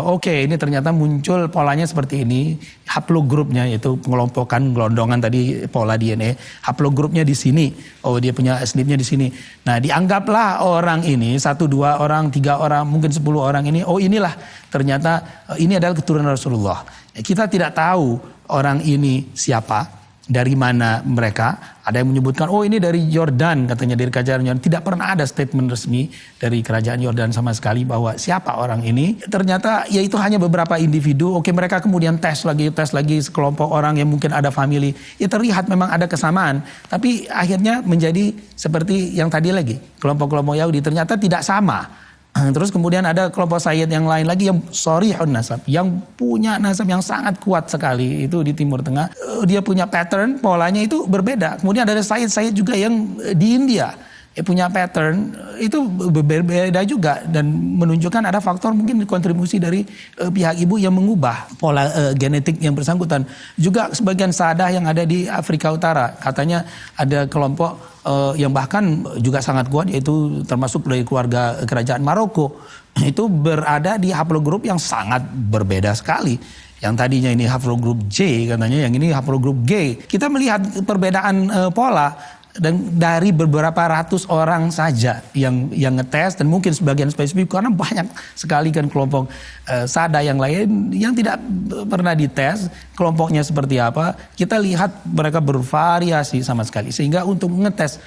Oke, ini ternyata muncul polanya seperti ini. Haplogrupnya, yaitu pengelompokan gelondongan tadi pola DNA. Haplogrupnya di sini. Oh, dia punya SNP-nya di sini. Nah, dianggaplah orang ini 1, 2 orang, 3 orang, mungkin 10 orang ini. Oh, inilah ternyata ini adalah keturunan Rasulullah. Kita tidak tahu orang ini siapa, dari mana mereka. Ada yang menyebutkan, oh ini dari Yordan, katanya dari kerajaan Yordan. Tidak pernah ada statement resmi dari kerajaan Yordan sama sekali bahwa siapa orang ini. Ternyata ya itu hanya beberapa individu. Oke, mereka kemudian tes lagi sekelompok orang yang mungkin ada family. Ya terlihat memang ada kesamaan. Tapi akhirnya menjadi seperti yang tadi lagi. Kelompok-kelompok Yahudi ternyata tidak sama. Terus kemudian ada kelompok Sayyid yang lain lagi yang sorihun nasab, yang punya nasab yang sangat kuat sekali itu di Timur Tengah. Dia punya pattern, polanya itu berbeda. Kemudian ada Sayyid juga yang di India punya pattern itu berbeda juga, dan menunjukkan ada faktor mungkin kontribusi dari pihak ibu yang mengubah pola genetik yang bersangkutan. Juga sebagian Sadah yang ada di Afrika Utara, katanya ada kelompok yang bahkan juga sangat kuat, yaitu termasuk dari keluarga kerajaan Maroko, itu berada di haplogrup yang sangat berbeda sekali. Yang tadinya ini haplogrup J katanya, yang ini haplogrup G. Kita melihat perbedaan pola. Dan dari beberapa ratus orang saja yang ngetes, dan mungkin sebagian spesifik karena banyak sekali kan kelompok Sada yang lain yang tidak pernah dites kelompoknya seperti apa. Kita lihat mereka bervariasi sama sekali, sehingga untuk ngetes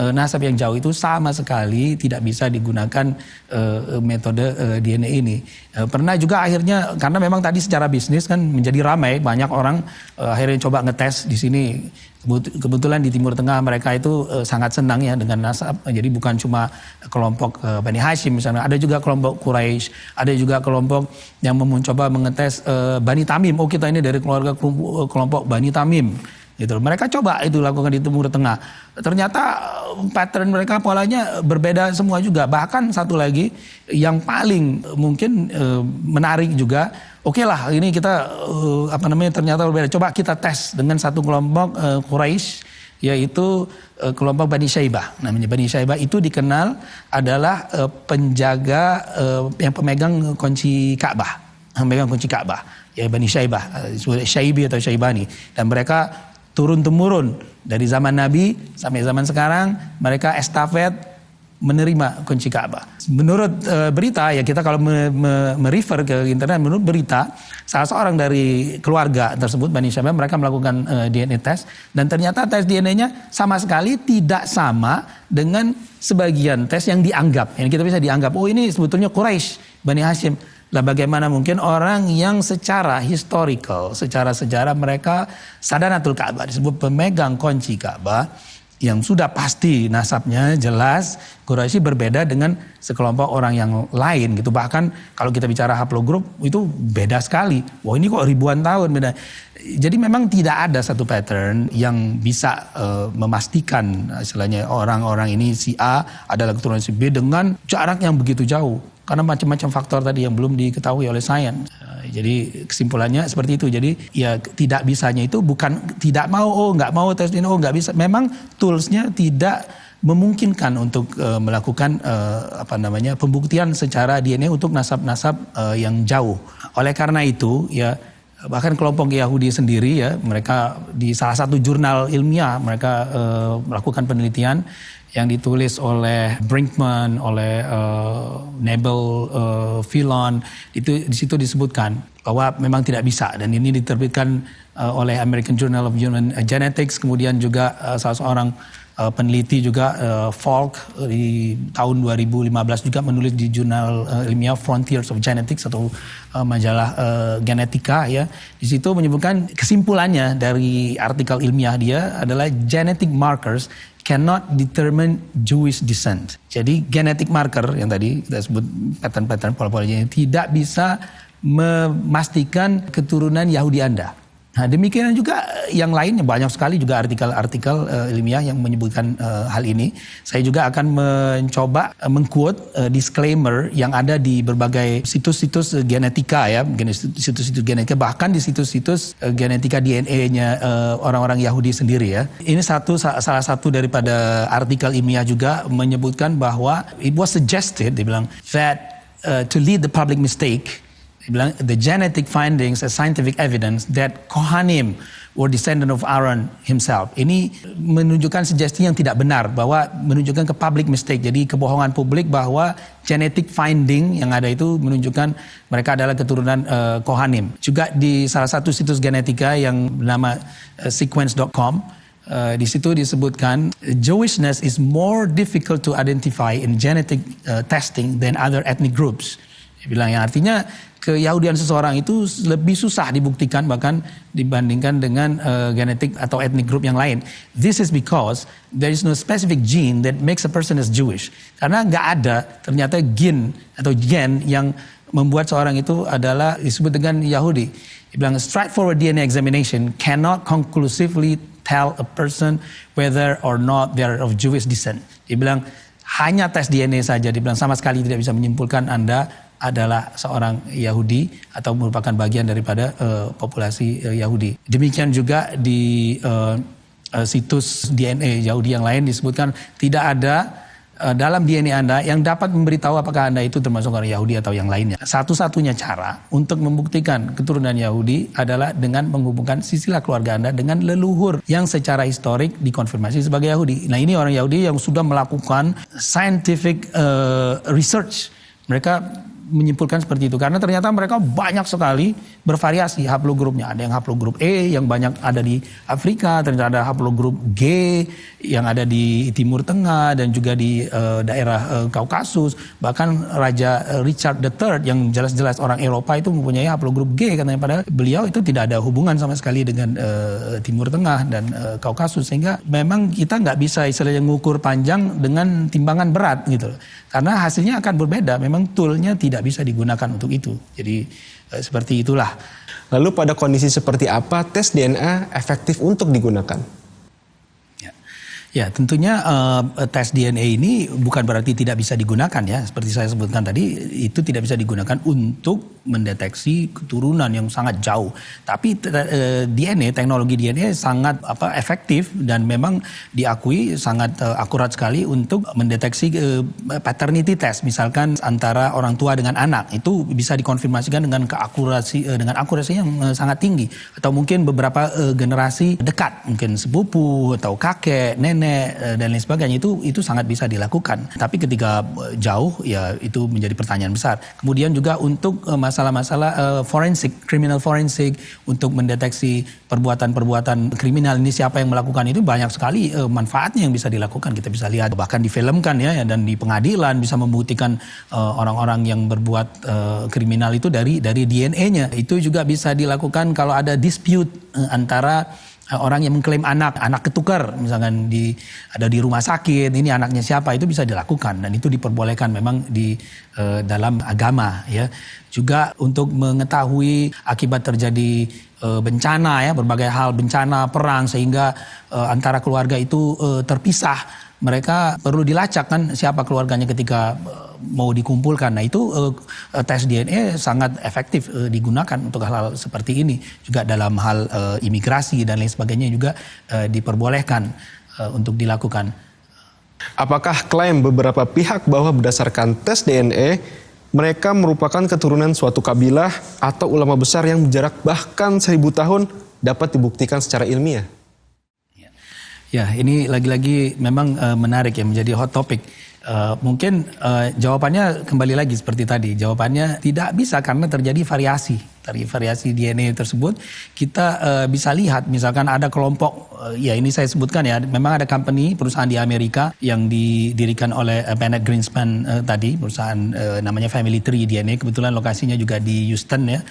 nasab yang jauh itu sama sekali tidak bisa digunakan metode DNA ini. Pernah juga akhirnya, karena memang tadi secara bisnis kan menjadi ramai, banyak orang akhirnya coba ngetes di sini. Kebetulan di Timur Tengah mereka itu sangat senang ya dengan nasab. Jadi bukan cuma kelompok Bani Hashim misalnya, ada juga kelompok Quraisy, ada juga kelompok yang mencoba mengetes Bani Tamim. Oh, kita ini dari kelompok Bani Tamim. Gitu. Mereka coba itu lakukan di Timur Tengah. Ternyata pattern mereka polanya berbeda semua juga. Bahkan satu lagi yang paling mungkin menarik juga. Oke lah, ini kita ternyata berbeda. Coba kita tes dengan satu kelompok Quraisy yaitu kelompok Bani Syaibah. Namanya Bani Syaibah itu dikenal adalah penjaga yang pemegang kunci Ka'bah. Pemegang kunci Ka'bah. Ya Bani Syaibah, Syaibi atau Syaibani. Dan mereka turun-temurun dari zaman Nabi sampai zaman sekarang, mereka estafet menerima kunci Ka'bah. Menurut berita, ya kita kalau merefer ke internet, menurut berita, salah seorang dari keluarga tersebut, Bani Syaibah, mereka melakukan DNA test, dan ternyata tes DNA-nya sama sekali tidak sama dengan sebagian tes yang dianggap. Yang kita bisa dianggap, oh ini sebetulnya Quraisy, Bani Hashim. Lah bagaimana mungkin orang yang secara historical, secara sejarah mereka Sadanatul Ka'bah, disebut pemegang kunci Ka'bah, yang sudah pasti nasabnya jelas, Quraisy berbeda dengan sekelompok orang yang lain gitu. Bahkan kalau kita bicara haplogroup itu beda sekali. Wah ini kok ribuan tahun beda. Jadi memang tidak ada satu pattern yang bisa memastikan istilahnya orang-orang ini si A adalah keturunan si B dengan jarak yang begitu jauh. Karena macam-macam faktor tadi yang belum diketahui oleh sains. Jadi kesimpulannya seperti itu. Jadi ya tidak bisanya itu bukan tidak mau, nggak mau tes DNA, nggak bisa. Memang toolsnya tidak memungkinkan untuk melakukan pembuktian secara DNA untuk nasab-nasab yang jauh. Oleh karena itu ya bahkan kelompok Yahudi sendiri ya mereka di salah satu jurnal ilmiah mereka melakukan penelitian yang ditulis oleh Brinkman, oleh Nebel Philon, itu di situ disebutkan bahwa memang tidak bisa, dan ini diterbitkan oleh American Journal of Human Genetics, kemudian juga salah seorang peneliti juga Falk di tahun 2015 juga menulis di jurnal ilmiah Frontiers of Genetics atau majalah genetika ya. Di situ menyebutkan kesimpulannya dari artikel ilmiah dia adalah genetic markers cannot determine Jewish descent. Jadi genetic marker yang tadi kita sebut pattern-pattern pola-polanya tidak bisa memastikan keturunan Yahudi Anda. Nah demikian juga yang lainnya, banyak sekali juga artikel-artikel ilmiah yang menyebutkan hal ini. Saya juga akan mencoba mengquote disclaimer yang ada di berbagai situs-situs genetika ya, situs-situs genetika, bahkan di situs-situs genetika DNA-nya orang-orang Yahudi sendiri ya. Ini salah satu daripada artikel ilmiah juga menyebutkan bahwa it was suggested, dia bilang, that to lead the public mistake, the genetic findings as scientific evidence that Kohanim were descendant of Aaron himself. Ini menunjukkan sugesti yang tidak benar, bahwa menunjukkan ke public mistake. Jadi kebohongan publik bahwa genetic finding yang ada itu menunjukkan mereka adalah keturunan Kohanim. Juga di salah satu situs genetika yang bernama sequence.com, di situ disebutkan Jewishness is more difficult to identify in genetic testing than other ethnic groups. Dia bilang yang artinya keyahudian seseorang itu lebih susah dibuktikan bahkan dibandingkan dengan genetik atau ethnic group yang lain. This is because there is no specific gene that makes a person as Jewish. Karena nggak ada ternyata gen atau gen yang membuat seorang itu adalah disebut dengan Yahudi. Dia bilang straightforward DNA examination cannot conclusively tell a person whether or not they are of Jewish descent. Dia bilang hanya tes DNA saja, dia bilang sama sekali tidak bisa menyimpulkan Anda adalah seorang Yahudi atau merupakan bagian daripada populasi Yahudi. Demikian juga di situs DNA Yahudi yang lain disebutkan tidak ada dalam DNA Anda yang dapat memberitahu apakah Anda itu termasuk orang Yahudi atau yang lainnya. Satu-satunya cara untuk membuktikan keturunan Yahudi adalah dengan menghubungkan silsilah keluarga Anda dengan leluhur yang secara historik dikonfirmasi sebagai Yahudi. Nah ini orang Yahudi yang sudah melakukan scientific research. Mereka menyimpulkan seperti itu karena ternyata mereka banyak sekali bervariasi haplogrupnya. Ada yang haplogrup E yang banyak ada di Afrika, ternyata ada haplogrup G yang ada di Timur Tengah dan juga di daerah Kaukasus. Bahkan Raja Richard III yang jelas-jelas orang Eropa itu mempunyai haplogrup G katanya, padahal beliau itu tidak ada hubungan sama sekali dengan Timur Tengah dan Kaukasus, sehingga memang kita nggak bisa istilahnya mengukur panjang dengan timbangan berat gitu. Karena hasilnya akan berbeda, memang toolnya tidak bisa digunakan untuk itu. Jadi seperti itulah. Lalu pada kondisi seperti apa tes DNA efektif untuk digunakan? Ya tentunya tes DNA ini bukan berarti tidak bisa digunakan ya. Seperti saya sebutkan tadi, itu tidak bisa digunakan untuk mendeteksi keturunan yang sangat jauh. Tapi DNA, teknologi DNA sangat efektif dan memang diakui sangat akurat sekali untuk mendeteksi paternity test, misalkan antara orang tua dengan anak, itu bisa dikonfirmasikan dengan akurasi yang sangat tinggi. Atau mungkin beberapa generasi dekat, mungkin sepupu atau kakek, nenek dan lain sebagainya, itu sangat bisa dilakukan. Tapi ketika jauh, ya itu menjadi pertanyaan besar. Kemudian juga untuk masalah-masalah forensik, criminal forensik, untuk mendeteksi perbuatan-perbuatan kriminal ini siapa yang melakukan, itu banyak sekali manfaatnya yang bisa dilakukan. Kita bisa lihat bahkan difilmkan ya, dan di pengadilan bisa membuktikan orang-orang yang berbuat kriminal itu dari DNA-nya. Itu juga bisa dilakukan kalau ada dispute antara orang yang mengklaim anak ketukar, misalkan ada di rumah sakit, ini anaknya siapa, itu bisa dilakukan dan itu diperbolehkan memang di dalam agama ya. Juga untuk mengetahui akibat terjadi bencana ya, berbagai hal, bencana, perang, sehingga antara keluarga itu terpisah. Mereka perlu dilacak kan siapa keluarganya ketika mau dikumpulkan. Nah itu tes DNA sangat efektif digunakan untuk hal-hal seperti ini. Juga dalam hal imigrasi dan lain sebagainya juga diperbolehkan untuk dilakukan. Apakah klaim beberapa pihak bahwa berdasarkan tes DNA mereka merupakan keturunan suatu kabilah atau ulama besar yang berjarak bahkan 1000 tahun dapat dibuktikan secara ilmiah? Ya, ini lagi-lagi memang menarik ya, menjadi hot topic. Mungkin jawabannya kembali lagi seperti tadi. Jawabannya tidak bisa karena terjadi variasi. Dari variasi DNA tersebut kita bisa lihat misalkan ada kelompok, ya ini saya sebutkan ya, memang ada company, perusahaan di Amerika yang didirikan oleh Bennett Greenspan tadi, perusahaan namanya Family Tree DNA, kebetulan lokasinya juga di Houston ya.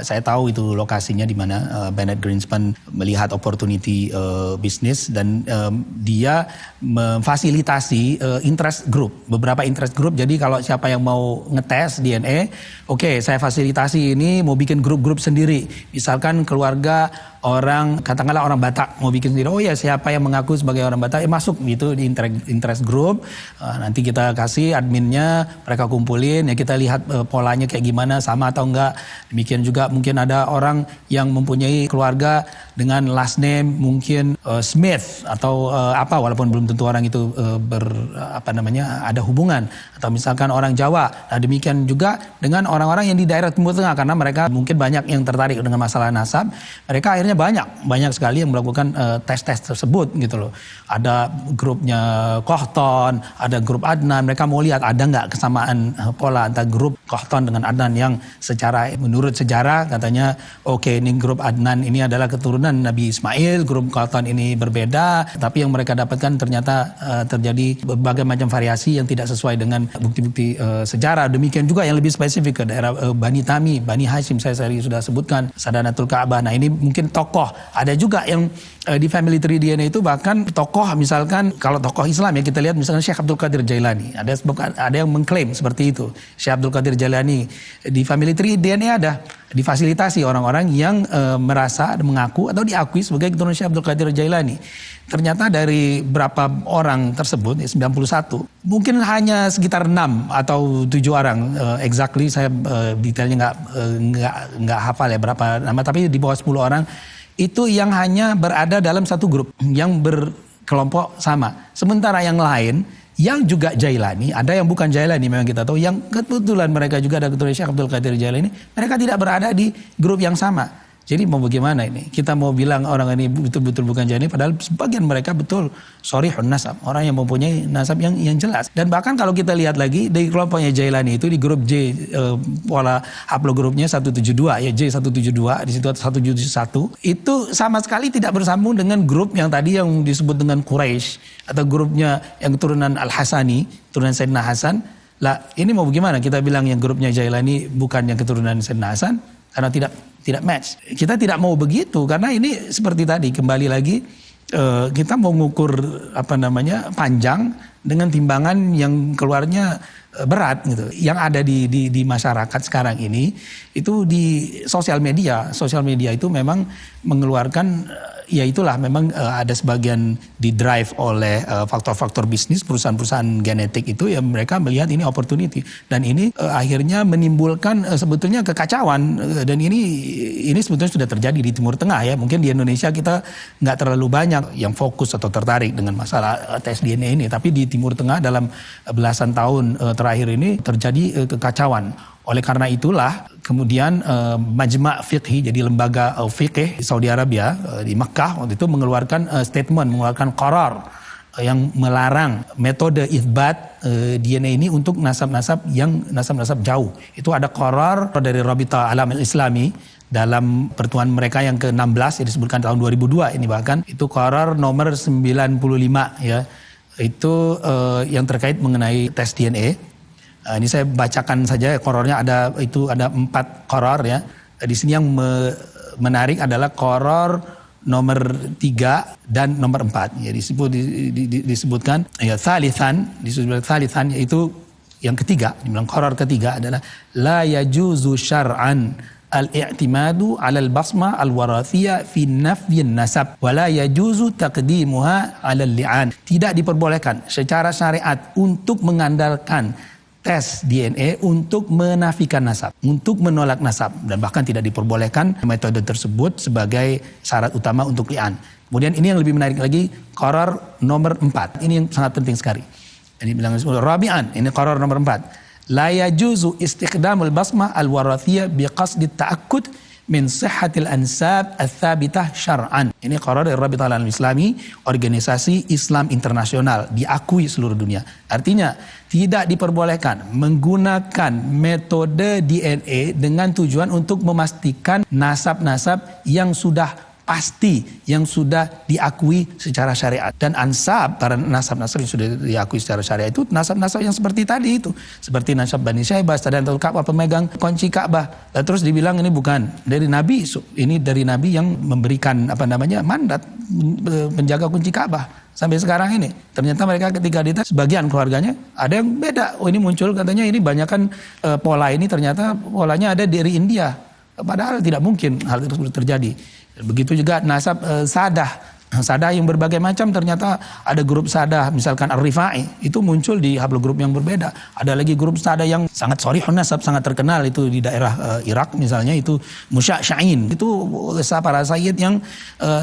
Saya tahu itu lokasinya di mana Bennett Greenspan melihat opportunity bisnis dan dia memfasilitasi interest group, beberapa interest group. Jadi kalau siapa yang mau ngetes DNA, oke, saya fasilitasi ini, mau bikin grup-grup sendiri. Misalkan keluarga orang, katakanlah orang Batak mau bikin sendiri. Oh ya, siapa yang mengaku sebagai orang Batak, masuk gitu di interest group. Nanti kita kasih adminnya, mereka kumpulin, ya kita lihat polanya kayak gimana, sama atau enggak. Demikian juga mungkin ada orang yang mempunyai keluarga dengan last name mungkin Smith atau walaupun belum tentu orang itu ada hubungan. Atau misalkan orang Jawa. Nah demikian juga dengan orang-orang yang di daerah Timur Tengah, karena mereka mungkin banyak yang tertarik dengan masalah nasab. Mereka akhirnya banyak sekali yang melakukan tes-tes tersebut gitu loh. Ada grupnya Kohton, ada grup Adnan. Mereka mau lihat ada nggak kesamaan pola antara grup Kohton dengan Adnan yang secara menurut sejarah katanya oke, ini grup Adnan ini adalah keturunan Nabi Ismail, grup Kohton ini berbeda. Tapi yang mereka dapatkan ternyata terjadi berbagai macam variasi yang tidak sesuai dengan bukti-bukti sejarah. Demikian juga yang lebih spesifik ke daerah Bani Tami, Bani Hashim, saya sudah sebutkan, Sadanatul Ka'bah. Nah ini mungkin tokoh. Ada juga yang di Family Tree DNA itu bahkan tokoh, misalkan kalau tokoh Islam ya kita lihat misalkan Syekh Abdul Qadir Jailani. Ada yang mengklaim seperti itu. Syekh Abdul Qadir Jailani di Family Tree DNA ada. Difasilitasi orang-orang yang merasa, mengaku atau diakui sebagai keturunan Syekh Abdul Qadir Jailani. Ternyata dari berapa orang tersebut, 91, mungkin hanya sekitar 6 atau 7 orang. Exactly saya detailnya nggak hafal ya berapa nama, tapi di bawah 10 orang itu yang hanya berada dalam satu grup yang berkelompok sama. Sementara yang lain yang juga Jailani, ada yang bukan Jailani memang kita tahu, yang kebetulan mereka juga ada keturunan Syekh Abdul Qadir Jailani, mereka tidak berada di grup yang sama. Jadi mau bagaimana ini? Kita mau bilang orang ini betul-betul bukan Jailani, padahal sebagian mereka betul shorihun nasab, orang yang mempunyai nasab yang jelas. Dan bahkan kalau kita lihat lagi di kelompoknya Jailani itu di grup J, pola haplogrupnya 172 ya, J172, di situ 171, itu sama sekali tidak bersambung dengan grup yang tadi yang disebut dengan Quraisy atau grupnya yang keturunan Al-Hasani, turunan Sayyidina Hasan. Lah ini mau bagaimana kita bilang yang grupnya Jailani bukan yang keturunan Sayyidina Hasan karena tidak match. Kita tidak mau begitu karena ini seperti tadi, kembali lagi kita mau ngukur panjang dengan timbangan yang keluarnya berat gitu. Yang ada di masyarakat sekarang ini itu di sosial media. Sosial media itu memang mengeluarkan ya itulah memang ada sebagian didrive oleh faktor-faktor bisnis perusahaan-perusahaan genetik itu ya mereka melihat ini opportunity dan ini akhirnya menimbulkan sebetulnya kekacauan dan ini sebetulnya sudah terjadi di Timur Tengah ya. Mungkin di Indonesia kita nggak terlalu banyak yang fokus atau tertarik dengan masalah tes DNA ini, tapi di Timur Tengah dalam belasan tahun terakhir ini terjadi kekacauan. Oleh karena itulah kemudian Majma' Fiqhi, jadi lembaga fiqh di Saudi Arabia di Mekah waktu itu mengeluarkan statement, mengeluarkan qarar yang melarang metode itsbat DNA ini untuk nasab-nasab yang nasab-nasab jauh. Itu ada qarar dari Rabita Alam Islami dalam pertemuan mereka yang ke-16 yang disebutkan tahun 2002 ini, bahkan itu qarar nomor 95 ya. Itu yang terkait mengenai tes DNA. Ini saya bacakan saja qorarnya, ada 4 qorar ya. Di sini yang menarik adalah qorar nomor 3 dan nomor 4. Ya disebutkan ya thalithan, yaitu yang ketiga, dibilang qorar ketiga adalah la yajuzu syar'an al-i'timadu 'ala al-basma al-warathiyah fi nafyin nasab wa la yajuzu taqdimuha 'ala al-li'an. Tidak diperbolehkan secara syariat untuk mengandalkan tes DNA untuk menafikan nasab, untuk menolak nasab, dan bahkan tidak diperbolehkan metode tersebut sebagai syarat utama untuk li'an. Kemudian ini yang lebih menarik lagi, qarar nomor 4. Ini yang sangat penting sekali. Ini bilang rabi'an, ini qarar nomor 4. La yajuzu istiqdamul basmah al-warathiyah biqasdi ta'akkud min sihhatil ansab ats-tsabitah syar'an. Ini qarar dari Rabita Alam Islami, organisasi Islam internasional, diakui seluruh dunia. Artinya tidak diperbolehkan menggunakan metode DNA dengan tujuan untuk memastikan nasab-nasab yang sudah pasti, yang sudah diakui secara syariat. Dan ansab, karena nasab-nasab yang sudah diakui secara syariat itu nasab-nasab yang seperti tadi itu, seperti nasab Bani Syaibah, Sadanatul Ka'bah, pemegang kunci Ka'bah. Dan terus dibilang ini bukan dari Nabi, ini dari Nabi yang memberikan mandat penjaga kunci Ka'bah sampai sekarang ini. Ternyata mereka ketika dites sebagian keluarganya ada yang beda. Oh, ini muncul katanya ini banyakkan pola ini ternyata polanya ada dari India. Padahal tidak mungkin hal tersebut terjadi. Begitu juga nasab sadah yang berbagai macam, ternyata ada grup sadah misalkan Ar-Rifai itu muncul di haplogrup yang berbeda. Ada lagi grup sadah yang sangat shorihun nasab, sangat terkenal itu di daerah Irak misalnya, itu Musya'in. Itu para sayyid yang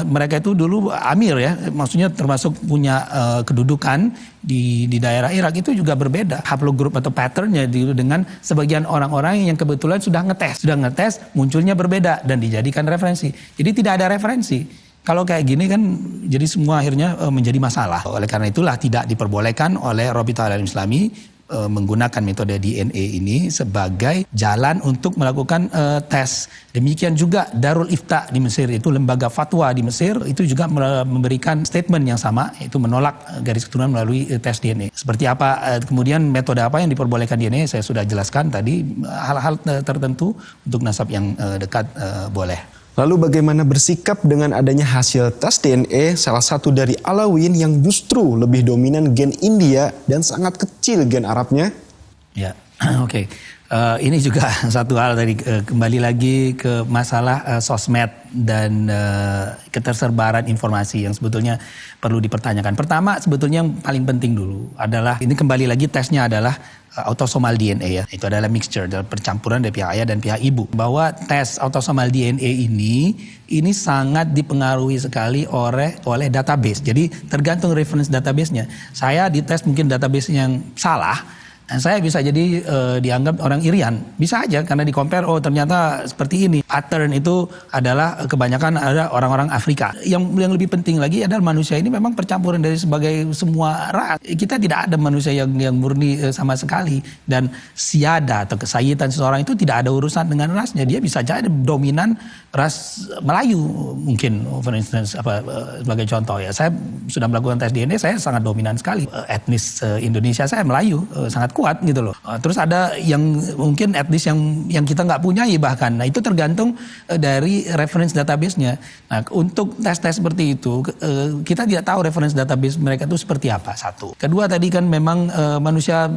mereka itu dulu amir ya, maksudnya termasuk punya kedudukan di daerah Irak. Itu juga berbeda haplogrup atau patternnya dengan sebagian orang-orang yang kebetulan sudah ngetes munculnya berbeda dan dijadikan referensi. Jadi tidak ada referensi. Kalau kayak gini kan jadi semua akhirnya menjadi masalah. Oleh karena itulah tidak diperbolehkan oleh Rabita Alam Islami menggunakan metode DNA ini sebagai jalan untuk melakukan tes. Demikian juga Darul Ifta di Mesir, itu lembaga fatwa di Mesir, itu juga memberikan statement yang sama, yaitu menolak garis keturunan melalui tes DNA. Seperti apa kemudian metode apa yang diperbolehkan DNA, saya sudah jelaskan tadi. Hal-hal tertentu untuk nasab yang dekat boleh. Lalu bagaimana bersikap dengan adanya hasil tes DNA salah satu dari Alawiyyin yang justru lebih dominan gen India dan sangat kecil gen Arabnya? Ya, oke. Ini juga satu hal tadi, kembali lagi ke masalah sosmed dan ketersebaran informasi yang sebetulnya perlu dipertanyakan. Pertama, sebetulnya yang paling penting dulu adalah, ini kembali lagi tesnya adalah autosomal DNA ya. Itu adalah mixture, adalah percampuran dari pihak ayah dan pihak ibu. Bahwa tes autosomal DNA ini sangat dipengaruhi sekali oleh database. Jadi tergantung reference database-nya. Saya dites mungkin database yang salah, saya bisa jadi dianggap orang Irian. Bisa aja karena di-compare, oh ternyata seperti ini. Pattern itu adalah kebanyakan ada orang-orang Afrika. Yang lebih penting lagi adalah manusia ini memang percampuran dari sebagai semua ras. Kita tidak ada manusia yang murni sama sekali. Dan siada atau kesayitan seseorang itu tidak ada urusan dengan rasnya. Dia bisa jadi dominan ras Melayu mungkin, for instance, sebagai contoh ya. Saya sudah melakukan tes DNA, saya sangat dominan sekali. Etnis Indonesia saya Melayu, sangat kuat. kuat gitu loh. Terus ada yang mungkin etnis yang kita nggak punyai bahkan. Nah itu tergantung dari reference database-nya. Nah untuk tes-tes seperti itu kita tidak tahu reference database mereka itu seperti apa, satu. Kedua tadi kan memang manusia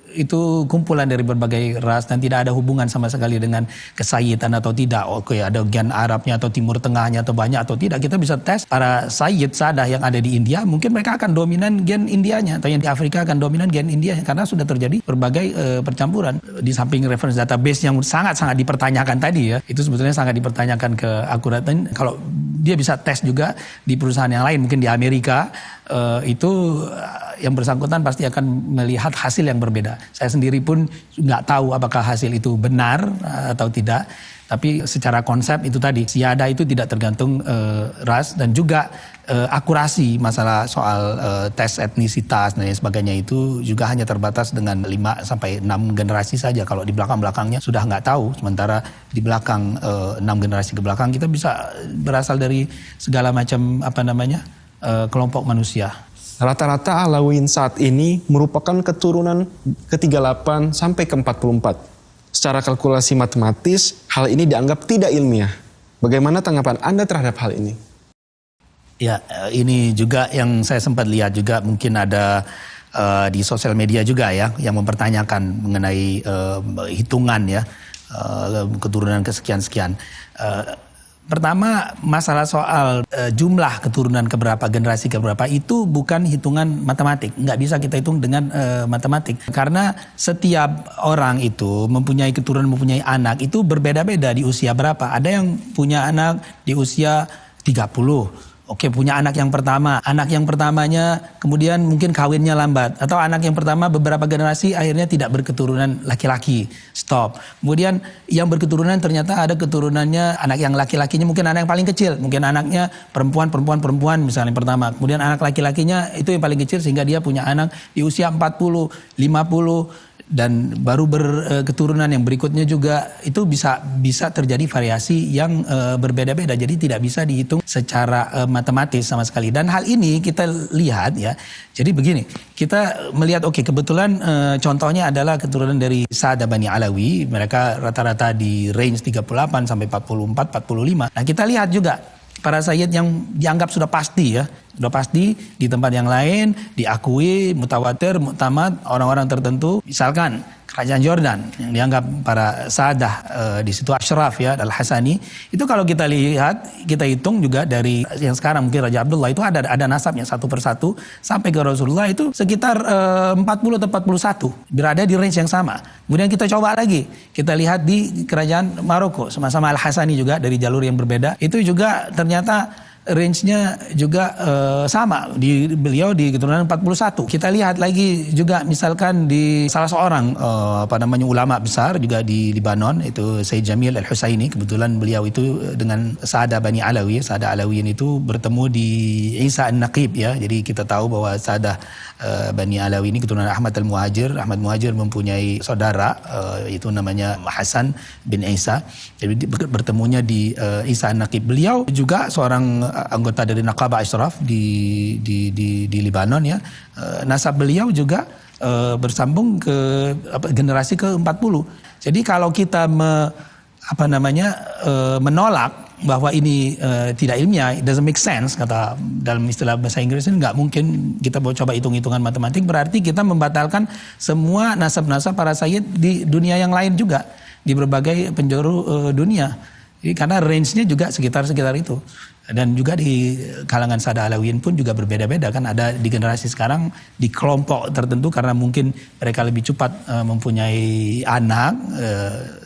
itu kumpulan dari berbagai ras dan tidak ada hubungan sama sekali dengan kesayidan atau tidak. Oke, ada gen Arabnya atau Timur Tengahnya atau banyak atau tidak. Kita bisa tes para sayyid sadah yang ada di India, mungkin mereka akan dominan gen Indianya, atau yang di Afrika akan dominan gen Indianya karena sudah terjadi berbagai percampuran. Di samping reference database yang sangat-sangat dipertanyakan tadi ya, itu sebetulnya sangat dipertanyakan keakuratan. Kalau dia bisa tes juga di perusahaan yang lain, mungkin di Amerika, itu yang bersangkutan pasti akan melihat hasil yang berbeda. Saya sendiri pun nggak tahu apakah hasil itu benar atau tidak. Tapi secara konsep itu tadi, siada itu tidak tergantung ras dan juga akurasi masalah soal tes etnisitas dan lain sebagainya itu juga hanya terbatas dengan 5 sampai 6 generasi saja. Kalau di belakang-belakangnya sudah nggak tahu. Sementara di belakang 6 generasi ke belakang kita bisa berasal dari segala macam kelompok manusia. Rata-rata Alawiyin saat ini merupakan keturunan ke-38 sampai ke-44. Secara kalkulasi matematis, hal ini dianggap tidak ilmiah. Bagaimana tanggapan Anda terhadap hal ini? Ya, ini juga yang saya sempat lihat juga mungkin ada di sosial media juga ya, yang mempertanyakan mengenai hitungan ya, keturunan kesekian-sekian. Pertama, masalah soal jumlah keturunan keberapa, generasi keberapa itu bukan hitungan matematik. Nggak bisa kita hitung dengan matematik. Karena setiap orang itu mempunyai keturunan, mempunyai anak itu berbeda-beda di usia berapa. Ada yang punya anak di usia 30. Oke, punya anak yang pertama. Anak yang pertamanya kemudian mungkin kawinnya lambat. Atau anak yang pertama beberapa generasi akhirnya tidak berketurunan laki-laki. Stop. Kemudian yang berketurunan ternyata ada keturunannya anak yang laki-lakinya mungkin anak yang paling kecil. Mungkin anaknya perempuan misalnya yang pertama. Kemudian anak laki-lakinya itu yang paling kecil sehingga dia punya anak di usia 40, 50. Dan baru berketurunan yang berikutnya juga itu bisa terjadi variasi yang berbeda-beda. Jadi tidak bisa dihitung secara matematis sama sekali. Dan hal ini kita lihat ya. Jadi begini, kita melihat kebetulan contohnya adalah keturunan dari Sadah Bani Alawi. Mereka rata-rata di range 38 sampai 44, 45. Nah kita lihat juga para sayyid yang dianggap sudah pasti ya. Sudah pasti di tempat yang lain diakui mutawatir, muktamad orang-orang tertentu, misalkan kerajaan Jordan yang dianggap para sadah di situ Ashraf ya Al-Hasani, itu kalau kita lihat, kita hitung juga dari yang sekarang mungkin Raja Abdullah itu ada nasabnya satu persatu sampai ke Rasulullah itu sekitar 40 atau 41, berada di range yang sama. Kemudian kita coba lagi, kita lihat di kerajaan Maroko sama-sama Al-Hasani juga dari jalur yang berbeda, itu juga ternyata range-nya juga sama beliau di keturunan 41. Kita lihat lagi juga misalkan di salah seorang ulama besar juga di Libanon itu Sayyid Jamil Al-Husaini, kebetulan beliau itu dengan Sadah Bani Alawi, Sadah Alawiyin itu bertemu di Isa An-Naqib ya. Jadi kita tahu bahwa Sadah Bani Alawi ini keturunan Ahmad Al-Muhajir. Ahmad Muhajir mempunyai saudara itu namanya Hasan bin Isa. Jadi bertemunya di Isa An-Naqib. Beliau juga seorang anggota dari Naqaba Ashraf di Libanon ya. Nasab beliau juga bersambung ke generasi ke-40. Jadi kalau kita menolak bahwa ini tidak ilmiah, it doesn't make sense kata dalam istilah bahasa Inggris, ini nggak mungkin kita coba hitung-hitungan matematik, berarti kita membatalkan semua nasab-nasab para sayyid di dunia yang lain juga, di berbagai penjuru dunia. Jadi, karena range-nya juga sekitar itu. Dan juga di kalangan Sadah Alawiyin pun juga berbeda-beda kan, ada di generasi sekarang di kelompok tertentu karena mungkin mereka lebih cepat mempunyai anak,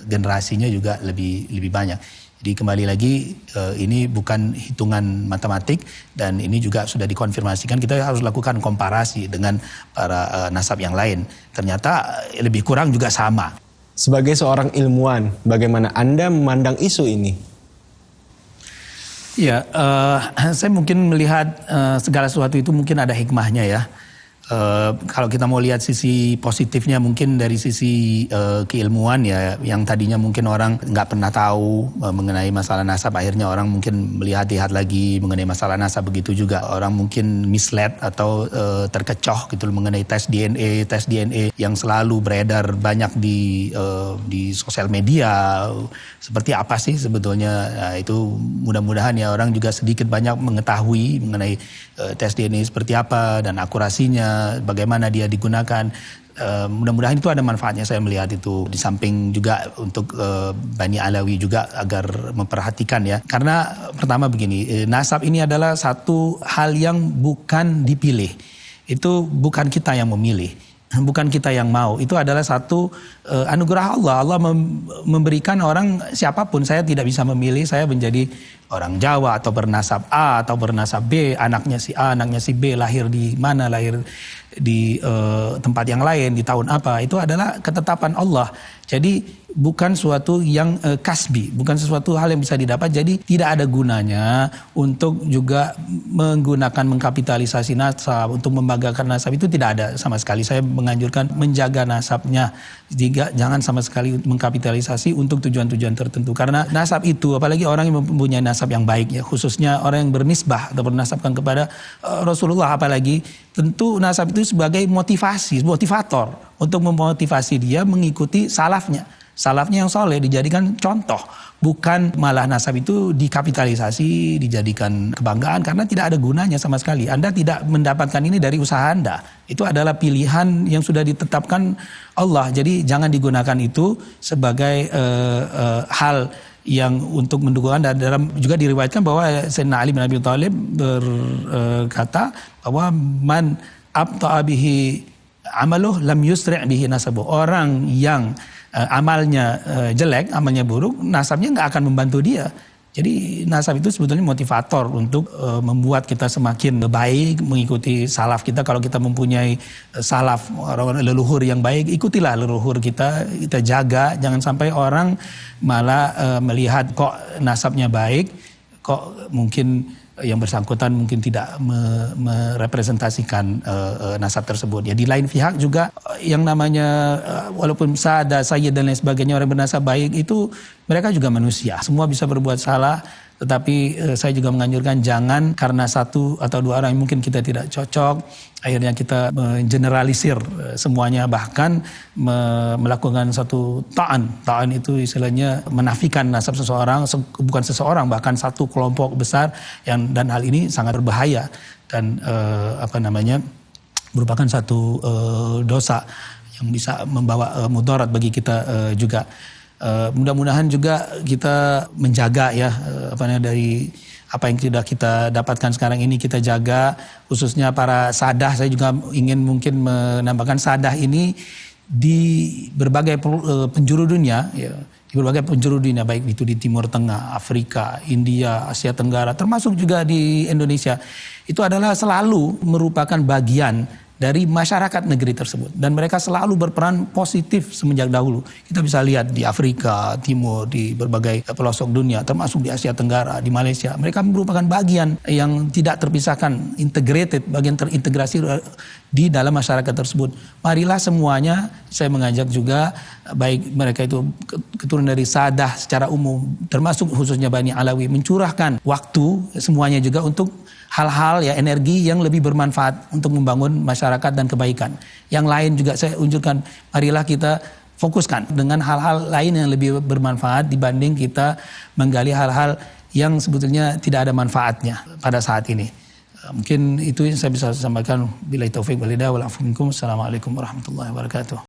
generasinya juga lebih banyak. Jadi kembali lagi ini bukan hitungan matematik dan ini juga sudah dikonfirmasikan, kita harus lakukan komparasi dengan para nasab yang lain. Ternyata lebih kurang juga sama. Sebagai seorang ilmuwan, bagaimana Anda memandang isu ini? Ya, saya mungkin melihat segala sesuatu itu mungkin ada hikmahnya ya. Kalau kita mau lihat sisi positifnya mungkin dari sisi keilmuan ya, yang tadinya mungkin orang nggak pernah tahu mengenai masalah nasab, akhirnya orang mungkin melihat-lihat lagi mengenai masalah nasab. Begitu juga orang mungkin misled atau terkecoh gitu mengenai tes DNA yang selalu beredar banyak di sosial media. Seperti apa sih sebetulnya? Nah, itu mudah-mudahan ya orang juga sedikit banyak mengetahui mengenai tes DNA seperti apa dan akurasinya, bagaimana dia digunakan. Mudah-mudahan itu ada manfaatnya, saya melihat itu. Di samping juga untuk Bani Alawi juga agar memperhatikan ya. Karena pertama begini, nasab ini adalah satu hal yang bukan dipilih. Itu bukan kita yang memilih, bukan kita yang mau. Itu adalah satu anugerah Allah. Allah memberikan orang siapapun. Saya tidak bisa memilih saya menjadi orang Jawa atau bernasab A atau bernasab B, anaknya si A, anaknya si B, lahir di mana, lahir di tempat yang lain, di tahun apa. Itu adalah ketetapan Allah. Jadi bukan suatu yang kasbi, bukan sesuatu hal yang bisa didapat. Jadi tidak ada gunanya untuk juga mengkapitalisasi nasab, untuk membanggakan nasab, itu tidak ada sama sekali. Saya menganjurkan menjaga nasabnya. Jangan sama sekali mengkapitalisasi untuk tujuan-tujuan tertentu. Karena nasab itu, apalagi orang yang mempunyai nasab yang baik ya, khususnya orang yang bernisbah atau bernasabkan kepada Rasulullah, apalagi tentu nasab itu sebagai motivator untuk memotivasi dia mengikuti salafnya yang soleh, dijadikan contoh. Bukan malah nasab itu dikapitalisasi, dijadikan kebanggaan, karena tidak ada gunanya sama sekali. Anda tidak mendapatkan ini dari usaha Anda. Itu adalah pilihan yang sudah ditetapkan Allah. Jadi jangan digunakan itu sebagai hal yang untuk mendukung Anda. Juga diriwayatkan bahwa Sayyidina Ali bin Abi Thalib berkata bahwa man abta'a bihi amaluh lam yusri' bihi nasabuh. Orang yang amalnya jelek, amalnya buruk, nasabnya nggak akan membantu dia. Jadi nasab itu sebetulnya motivator untuk membuat kita semakin baik, mengikuti salaf kita. Kalau kita mempunyai salaf, orang leluhur yang baik, ikutilah leluhur kita jaga. Jangan sampai orang malah melihat kok nasabnya baik, kok mungkin yang bersangkutan mungkin tidak merepresentasikan nasab tersebut. Ya di lain pihak juga yang namanya walaupun sada, sayyid dan lain sebagainya, orang bernasab baik itu mereka juga manusia. Semua bisa berbuat salah, tetapi saya juga menganjurkan jangan karena satu atau dua orang yang mungkin kita tidak cocok, akhirnya kita mengeneralisir semuanya, bahkan melakukan satu ta'an. Ta'an itu istilahnya menafikan nasab seseorang, bukan seseorang, bahkan satu kelompok besar, dan hal ini sangat berbahaya dan merupakan satu dosa yang bisa membawa mudarat bagi kita juga. Mudah-mudahan juga kita menjaga ya dari apa yang tidak kita dapatkan sekarang ini, kita jaga, khususnya para sadah. Saya juga ingin mungkin menambahkan sadah ini di berbagai penjuru dunia ya, di berbagai penjuru dunia, baik itu di Timur Tengah, Afrika, India, Asia Tenggara, termasuk juga di Indonesia. Itu adalah selalu merupakan bagian dari masyarakat negeri tersebut, dan mereka selalu berperan positif semenjak dahulu. Kita bisa lihat di Afrika Timur, di berbagai pelosok dunia, termasuk di Asia Tenggara, di Malaysia. Mereka merupakan bagian yang tidak terpisahkan, integrated, bagian terintegrasi di dalam masyarakat tersebut. Marilah semuanya, saya mengajak juga, baik mereka itu keturunan dari sadah secara umum, termasuk khususnya Bani Alawi, mencurahkan waktu semuanya juga untuk hal-hal ya, energi yang lebih bermanfaat untuk membangun masyarakat dan kebaikan. Yang lain juga saya unjukkan, marilah kita fokuskan dengan hal-hal lain yang lebih bermanfaat dibanding kita menggali hal-hal yang sebetulnya tidak ada manfaatnya pada saat ini. Mungkin itu yang saya bisa sampaikan. Billahi taufiq wal hidayah wal afu minkum. Assalamualaikum warahmatullahi wabarakatuh.